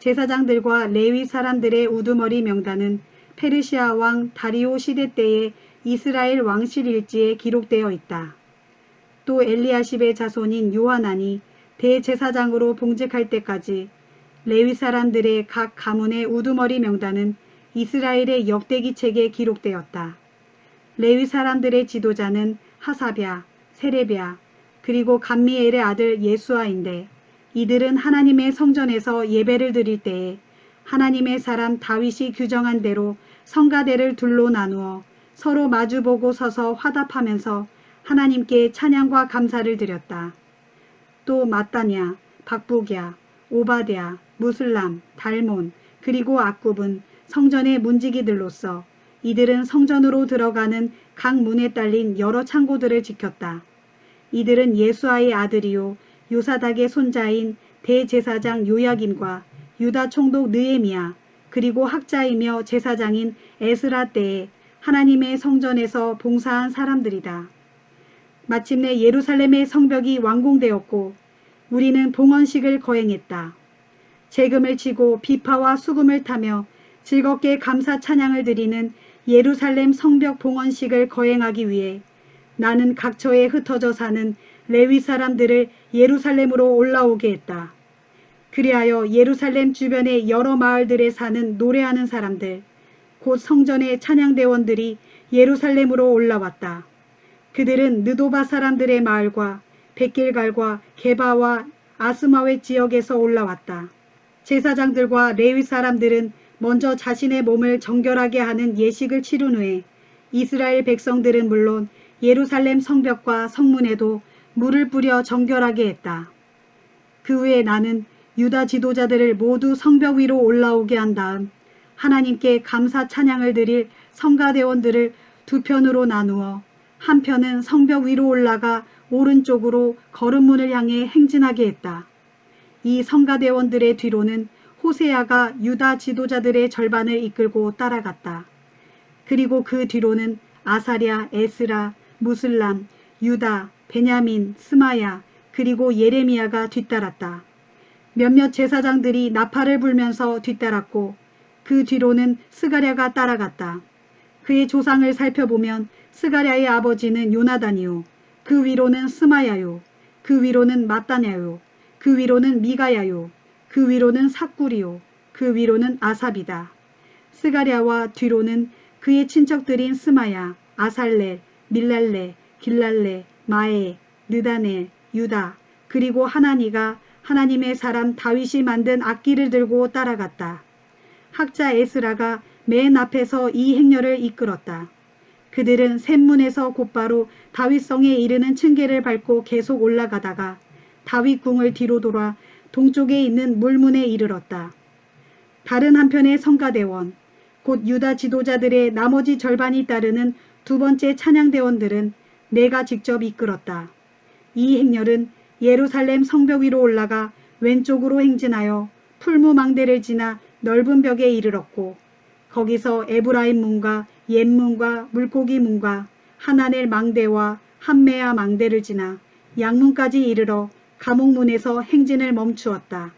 제사장들과 레위 사람들의 우두머리 명단은 페르시아 왕 다리오 시대 때의 이스라엘 왕실 일지에 기록되어 있다. 또 엘리야십의 자손인 요하난이 대제사장으로 봉직할 때까지 레위 사람들의 각 가문의 우두머리 명단은 이스라엘의 역대기 책에 기록되었다. 레위 사람들의 지도자는 하사랴, 세레비야, 그리고 감미엘의 아들 예수아인데 이들은 하나님의 성전에서 예배를 드릴 때에 하나님의 사람 다윗이 규정한 대로 성가대를 둘로 나누어 서로 마주보고 서서 화답하면서 하나님께 찬양과 감사를 드렸다. 또 마따냐, 박부갸, 오바댜, 무슬람, 달몬, 그리고 악굽은 성전의 문지기들로서 이들은 성전으로 들어가는 각 문에 딸린 여러 창고들을 지켰다. 이들은 예수아의 아들이요 요사닥의 손자인 대제사장 요야김과 유다 총독 느헤미야 그리고 학자이며 제사장인 에스라 때에 하나님의 성전에서 봉사한 사람들이다. 마침내 예루살렘의 성벽이 완공되었고 우리는 봉헌식을 거행했다. 재금을 치고 비파와 수금을 타며 즐겁게 감사 찬양을 드리는 예루살렘 성벽 봉헌식을 거행하기 위해 나는 각처에 흩어져 사는 레위 사람들을 예루살렘으로 올라오게 했다. 그리하여 예루살렘 주변의 여러 마을들에 사는 노래하는 사람들, 곧 성전의 찬양대원들이 예루살렘으로 올라왔다. 그들은 느도바 사람들의 마을과 백길갈과 게바와 아스마웻 지역에서 올라왔다. 제사장들과 레위 사람들은 먼저 자신의 몸을 정결하게 하는 예식을 치룬 후에 이스라엘 백성들은 물론 예루살렘 성벽과 성문에도 물을 뿌려 정결하게 했다. 그 후에 나는 유다 지도자들을 모두 성벽 위로 올라오게 한 다음 하나님께 감사 찬양을 드릴 성가대원들을 두 편으로 나누어 한 편은 성벽 위로 올라가 오른쪽으로 거름문을 향해 행진하게 했다. 이 성가대원들의 뒤로는 호세아가 유다 지도자들의 절반을 이끌고 따라갔다. 그리고 그 뒤로는 아사랴, 에스라, 무슬람, 유다, 베냐민, 스마야, 그리고 예레미야가 뒤따랐다. 몇몇 제사장들이 나팔을 불면서 뒤따랐고 그 뒤로는 스가랴가 따라갔다. 그의 조상을 살펴보면 스가랴의 아버지는 요나단이요, 그 위로는 스마야요, 그 위로는 마따냐요, 그 위로는 미가야요, 그 위로는 삭구리요, 그 위로는 아삽이다. 스가랴와 뒤로는 그의 친척들인 스마야, 아살렐, 밀랄레, 길랄레, 마에, 느다넬, 유다, 그리고 하나니가 하나님의 사람 다윗이 만든 악기를 들고 따라갔다. 학자 에스라가 맨 앞에서 이 행렬을 이끌었다. 그들은 샘문에서 곧바로 다윗성에 이르는 층계를 밟고 계속 올라가다가 다윗 궁을 뒤로 돌아 동쪽에 있는 물문에 이르렀다. 다른 한편의 성가대원, 곧 유다 지도자들의 나머지 절반이 따르는 두 번째 찬양대원들은 내가 직접 이끌었다. 이 행렬은 예루살렘 성벽 위로 올라가 왼쪽으로 행진하여 풀무망대를 지나 넓은 벽에 이르렀고 거기서 에브라임 문과 옛문과 물고기 문과 하나넬 망대와 함메아 망대를 지나 양문까지 이르러 감옥문에서 행진을 멈추었다.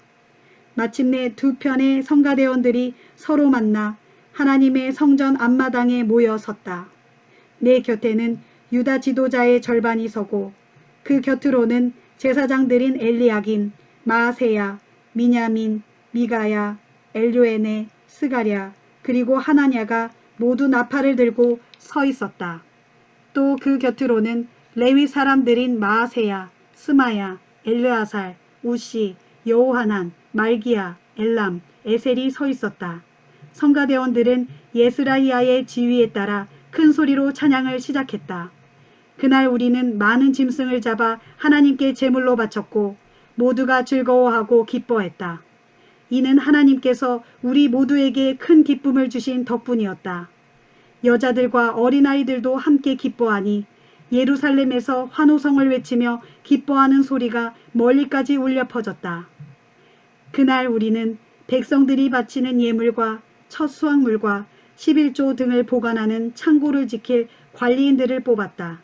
마침내 두 편의 성가대원들이 서로 만나 하나님의 성전 앞마당에 모여 섰다. 내 곁에는 유다 지도자의 절반이 서고 그 곁으로는 제사장들인 엘리야김, 마아세야, 미냐민, 미가야, 엘요에네, 스가랴, 그리고 하나냐가 모두 나팔을 들고 서 있었다. 또 그 곁으로는 레위 사람들인 마아세야, 스마야, 엘르아살, 우시, 여호하난, 말기야, 엘람, 에셀이 서 있었다. 성가대원들은 예스라히야의 지휘에 따라 큰 소리로 찬양을 시작했다. 그날 우리는 많은 짐승을 잡아 하나님께 제물로 바쳤고 모두가 즐거워하고 기뻐했다. 이는 하나님께서 우리 모두에게 큰 기쁨을 주신 덕분이었다. 여자들과 어린아이들도 함께 기뻐하니 예루살렘에서 환호성을 외치며 기뻐하는 소리가 멀리까지 울려 퍼졌다. 그날 우리는 백성들이 바치는 예물과 첫 수확물과 11조 등을 보관하는 창고를 지킬 관리인들을 뽑았다.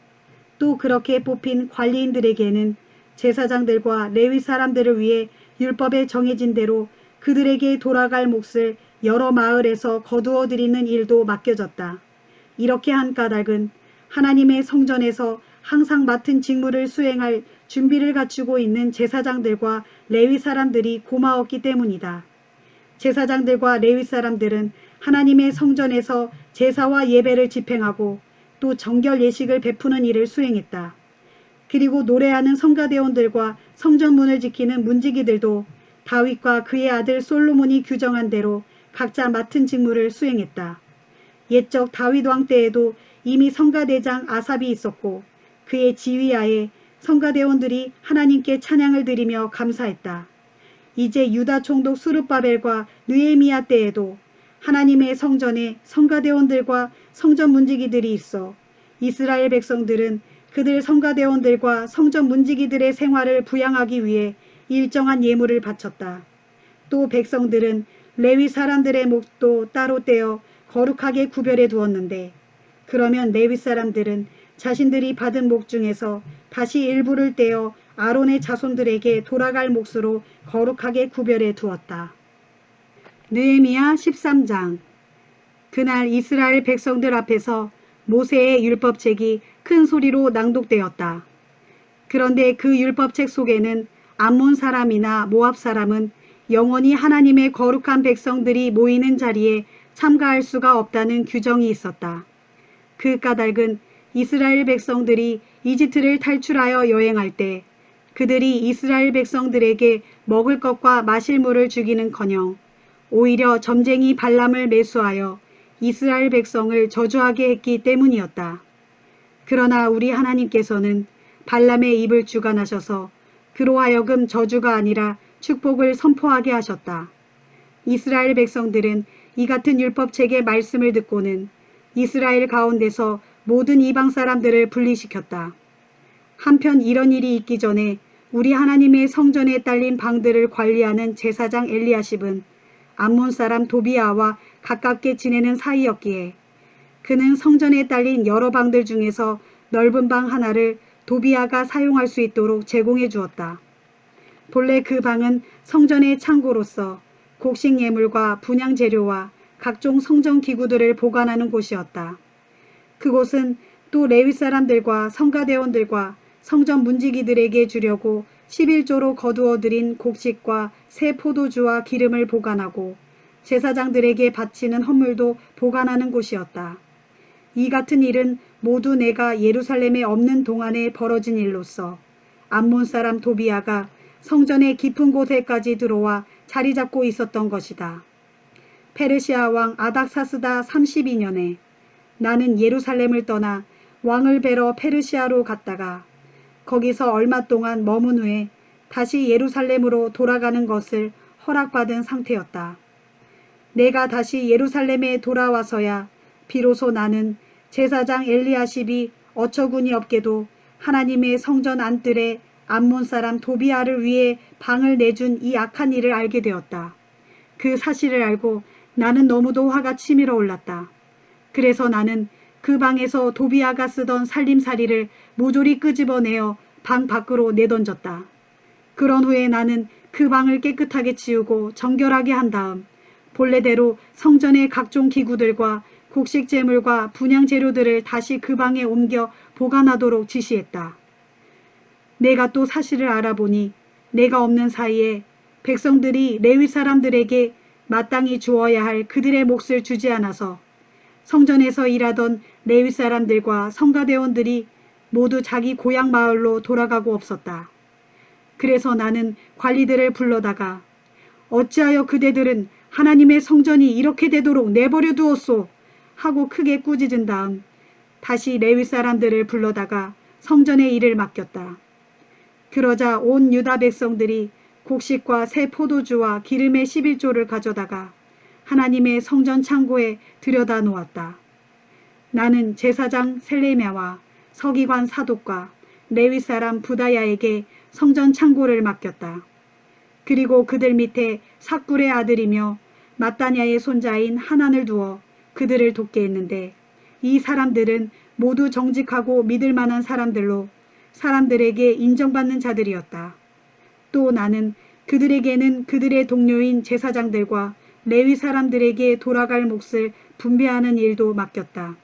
또 그렇게 뽑힌 관리인들에게는 제사장들과 레위 사람들을 위해 율법에 정해진 대로 그들에게 돌아갈 몫을 여러 마을에서 거두어 드리는 일도 맡겨졌다. 이렇게 한 까닭은 하나님의 성전에서 항상 맡은 직무를 수행할 준비를 갖추고 있는 제사장들과 레위 사람들이 고마웠기 때문이다. 제사장들과 레위 사람들은 하나님의 성전에서 제사와 예배를 집행하고 또 정결 예식을 베푸는 일을 수행했다. 그리고 노래하는 성가대원들과 성전문을 지키는 문지기들도 다윗과 그의 아들 솔로몬이 규정한 대로 각자 맡은 직무를 수행했다. 옛적 다윗 왕 때에도 이미 성가대장 아삽이 있었고 그의 지휘하에 성가대원들이 하나님께 찬양을 드리며 감사했다. 이제 유다 총독 수르바벨과 느헤미야 때에도 하나님의 성전에 성가대원들과 성전 문지기들이 있어 이스라엘 백성들은 그들 성가대원들과 성전 문지기들의 생활을 부양하기 위해 일정한 예물을 바쳤다. 또 백성들은 레위 사람들의 몫도 따로 떼어 거룩하게 구별해 두었는데 그러면 레위 사람들은 자신들이 받은 몫 중에서 다시 일부를 떼어 아론의 자손들에게 돌아갈 몫으로 거룩하게 구별해 두었다. 느헤미야 13장. 그날 이스라엘 백성들 앞에서 모세의 율법책이 큰 소리로 낭독되었다. 그런데 그 율법책 속에는 암몬 사람이나 모압 사람은 영원히 하나님의 거룩한 백성들이 모이는 자리에 참가할 수가 없다는 규정이 있었다. 그 까닭은 이스라엘 백성들이 이집트를 탈출하여 여행할 때 그들이 이스라엘 백성들에게 먹을 것과 마실 물을 주기는커녕 오히려 점쟁이 발람을 매수하여 이스라엘 백성을 저주하게 했기 때문이었다. 그러나 우리 하나님께서는 발람의 입을 주관하셔서 그로 하여금 저주가 아니라 축복을 선포하게 하셨다. 이스라엘 백성들은 이 같은 율법책의 말씀을 듣고는 이스라엘 가운데서 모든 이방 사람들을 분리시켰다. 한편 이런 일이 있기 전에 우리 하나님의 성전에 딸린 방들을 관리하는 제사장 엘리야십은 암몬 사람 도비아와 가깝게 지내는 사이였기에 그는 성전에 딸린 여러 방들 중에서 넓은 방 하나를 도비아가 사용할 수 있도록 제공해 주었다. 본래 그 방은 성전의 창고로서 곡식 예물과 분향 재료와 각종 성전 기구들을 보관하는 곳이었다. 그곳은 또 레위 사람들과 성가대원들과 성전 문지기들에게 주려고 11조로 거두어 들인 곡식과 새 포도주와 기름을 보관하고 제사장들에게 바치는 헌물도 보관하는 곳이었다. 이 같은 일은 모두 내가 예루살렘에 없는 동안에 벌어진 일로서 암몬 사람 도비아가 성전의 깊은 곳에까지 들어와 자리 잡고 있었던 것이다. 페르시아 왕 아닥사스다 32년에 나는 예루살렘을 떠나 왕을 뵈러 페르시아로 갔다가 거기서 얼마 동안 머문 후에 다시 예루살렘으로 돌아가는 것을 허락받은 상태였다. 내가 다시 예루살렘에 돌아와서야 비로소 나는 제사장 엘리야십이 어처구니 없게도 하나님의 성전 안뜰에 암몬 사람 도비아를 위해 방을 내준 이 악한 일을 알게 되었다. 그 사실을 알고 나는 너무도 화가 치밀어 올랐다. 그래서 나는 그 방에서 도비아가 쓰던 살림살이를 모조리 끄집어내어 방 밖으로 내던졌다. 그런 후에 나는 그 방을 깨끗하게 치우고 정결하게 한 다음 본래대로 성전의 각종 기구들과 곡식 재물과 분향 재료들을 다시 그 방에 옮겨 보관하도록 지시했다. 내가 또 사실을 알아보니 내가 없는 사이에 백성들이 레위 사람들에게 마땅히 주어야 할 그들의 몫을 주지 않아서 성전에서 일하던 레위 사람들과 성가대원들이 모두 자기 고향 마을로 돌아가고 없었다. 그래서 나는 관리들을 불러다가 어찌하여 그대들은 하나님의 성전이 이렇게 되도록 내버려 두었소 하고 크게 꾸짖은 다음 다시 레위 사람들을 불러다가 성전의 일을 맡겼다. 그러자 온 유다 백성들이 곡식과 새 포도주와 기름의 11조를 가져다가 하나님의 성전 창고에 들여다 놓았다. 나는 제사장 셀레미야와 서기관 사독과 레위 사람 부다야에게 성전 창고를 맡겼다. 그리고 그들 밑에 삭굴의 아들이며 마따냐의 손자인 하난을 두어 그들을 돕게 했는데 이 사람들은 모두 정직하고 믿을 만한 사람들로 사람들에게 인정받는 자들이었다. 또 나는 그들에게는 그들의 동료인 제사장들과 레위 사람들에게 돌아갈 몫을 분배하는 일도 맡겼다.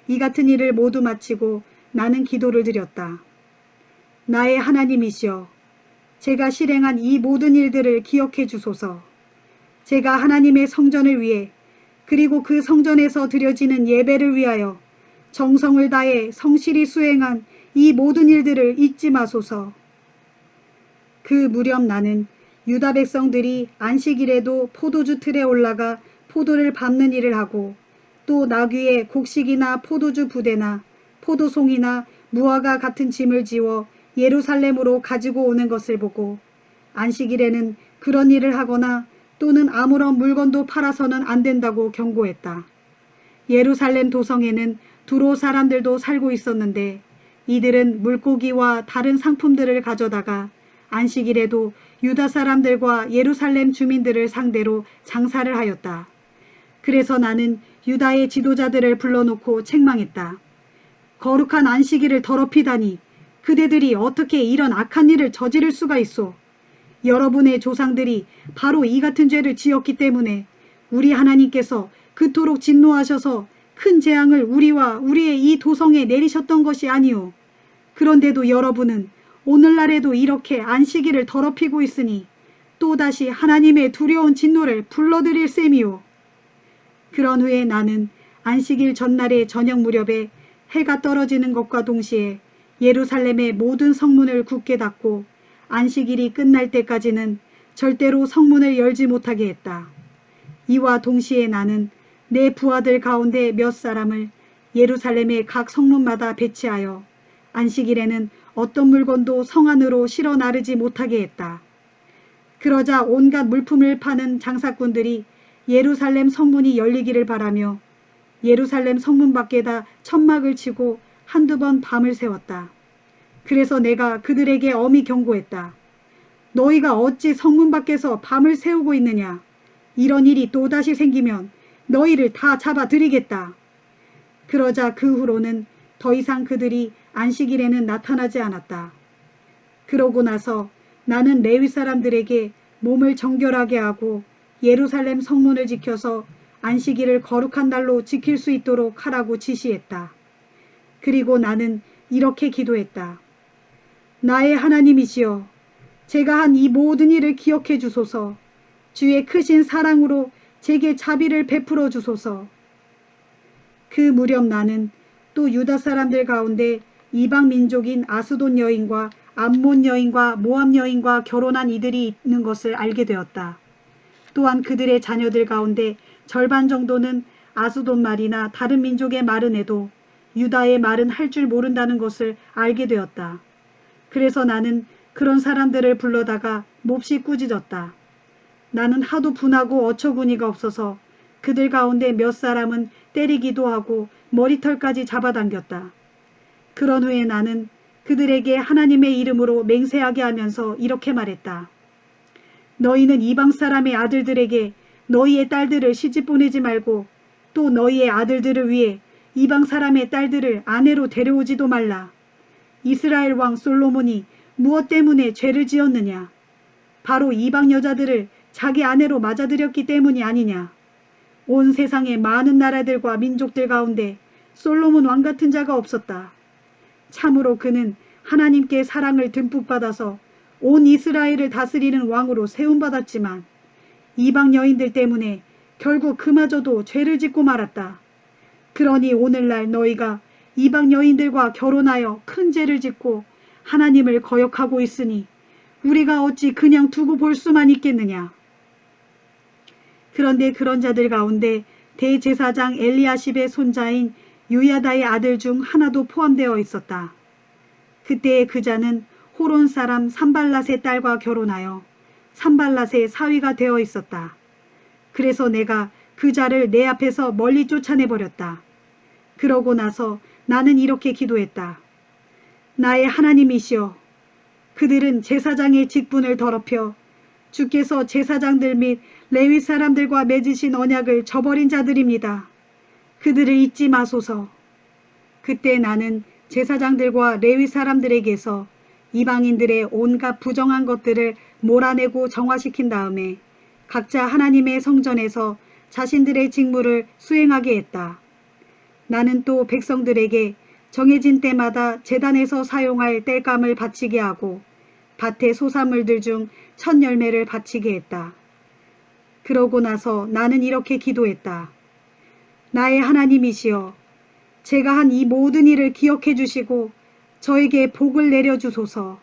이 같은 일을 모두 마치고 나는 기도를 드렸다. 나의 하나님이시여, 제가 실행한 이 모든 일들을 기억해 주소서. 제가 하나님의 성전을 위해 그리고 그 성전에서 드려지는 예배를 위하여 정성을 다해 성실히 수행한 이 모든 일들을 잊지 마소서. 그 무렵 나는 유다 백성들이 안식일에도 포도주 틀에 올라가 포도를 밟는 일을 하고 또 나귀에 곡식이나 포도주 부대나 포도송이나 무화과 같은 짐을 지워 예루살렘으로 가지고 오는 것을 보고 안식일에는 그런 일을 하거나 또는 아무런 물건도 팔아서는 안 된다고 경고했다. 예루살렘 도성에는 두로 사람들도 살고 있었는데 이들은 물고기와 다른 상품들을 가져다가 안식일에도 유다 사람들과 예루살렘 주민들을 상대로 장사를 하였다. 그래서 나는 유다의 지도자들을 불러놓고 책망했다. 거룩한 안식일을 더럽히다니 그대들이 어떻게 이런 악한 일을 저지를 수가 있소. 여러분의 조상들이 바로 이 같은 죄를 지었기 때문에 우리 하나님께서 그토록 진노하셔서 큰 재앙을 우리와 우리의 이 도성에 내리셨던 것이 아니오. 그런데도 여러분은 오늘날에도 이렇게 안식일을 더럽히고 있으니 또다시 하나님의 두려운 진노를 불러들일 셈이오. 그런 후에 나는 안식일 전날의 저녁 무렵에 해가 떨어지는 것과 동시에 예루살렘의 모든 성문을 굳게 닫고 안식일이 끝날 때까지는 절대로 성문을 열지 못하게 했다. 이와 동시에 나는 내 부하들 가운데 몇 사람을 예루살렘의 각 성문마다 배치하여 안식일에는 어떤 물건도 성 안으로 실어 나르지 못하게 했다. 그러자 온갖 물품을 파는 장사꾼들이 예루살렘 성문이 열리기를 바라며 예루살렘 성문 밖에다 천막을 치고 한두 번 밤을 새웠다. 그래서 내가 그들에게 엄히 경고했다. 너희가 어찌 성문 밖에서 밤을 새우고 있느냐. 이런 일이 또다시 생기면 너희를 다 잡아들이겠다. 그러자 그 후로는 더 이상 그들이 안식일에는 나타나지 않았다. 그러고 나서 나는 레위 사람들에게 몸을 정결하게 하고 예루살렘 성문을 지켜서 안식일을 거룩한 날로 지킬 수 있도록 하라고 지시했다. 그리고 나는 이렇게 기도했다. 나의 하나님이시여, 제가 한 이 모든 일을 기억해 주소서. 주의 크신 사랑으로 제게 자비를 베풀어 주소서. 그 무렵 나는 또 유다 사람들 가운데 이방 민족인 아스돈 여인과 암몬 여인과 모압 여인과 결혼한 이들이 있는 것을 알게 되었다. 또한 그들의 자녀들 가운데 절반 정도는 아스돈 말이나 다른 민족의 말은 해도 유다의 말은 할 줄 모른다는 것을 알게 되었다. 그래서 나는 그런 사람들을 불러다가 몹시 꾸짖었다. 나는 하도 분하고 어처구니가 없어서 그들 가운데 몇 사람은 때리기도 하고 머리털까지 잡아당겼다. 그런 후에 나는 그들에게 하나님의 이름으로 맹세하게 하면서 이렇게 말했다. 너희는 이방 사람의 아들들에게 너희의 딸들을 시집 보내지 말고 또 너희의 아들들을 위해 이방 사람의 딸들을 아내로 데려오지도 말라. 이스라엘 왕 솔로몬이 무엇 때문에 죄를 지었느냐? 바로 이방 여자들을 자기 아내로 맞아들였기 때문이 아니냐? 온 세상의 많은 나라들과 민족들 가운데 솔로몬 왕 같은 자가 없었다. 참으로 그는 하나님께 사랑을 듬뿍 받아서 온 이스라엘을 다스리는 왕으로 세움받았지만 이방 여인들 때문에 결국 그마저도 죄를 짓고 말았다. 그러니 오늘날 너희가 이방 여인들과 결혼하여 큰 죄를 짓고 하나님을 거역하고 있으니 우리가 어찌 그냥 두고 볼 수만 있겠느냐. 그런데 그런 자들 가운데 대제사장 엘리야십의 손자인 요야다의 아들 중 하나도 포함되어 있었다. 그때의 그 자는 호론 사람 산발랏의 딸과 결혼하여 산발랏의 사위가 되어 있었다. 그래서 내가 그 자를 내 앞에서 멀리 쫓아내버렸다. 그러고 나서 나는 이렇게 기도했다. 나의 하나님이시여, 그들은 제사장의 직분을 더럽혀 주께서 제사장들 및 레위 사람들과 맺으신 언약을 저버린 자들입니다. 그들을 잊지 마소서. 그때 나는 제사장들과 레위 사람들에게서 이방인들의 온갖 부정한 것들을 몰아내고 정화시킨 다음에 각자 하나님의 성전에서 자신들의 직무를 수행하게 했다. 나는 또 백성들에게 정해진 때마다 제단에서 사용할 땔감을 바치게 하고 밭의 소사물들 중 첫 열매를 바치게 했다. 그러고 나서 나는 이렇게 기도했다. 나의 하나님이시여, 제가 한 이 모든 일을 기억해 주시고 저에게 복을 내려주소서.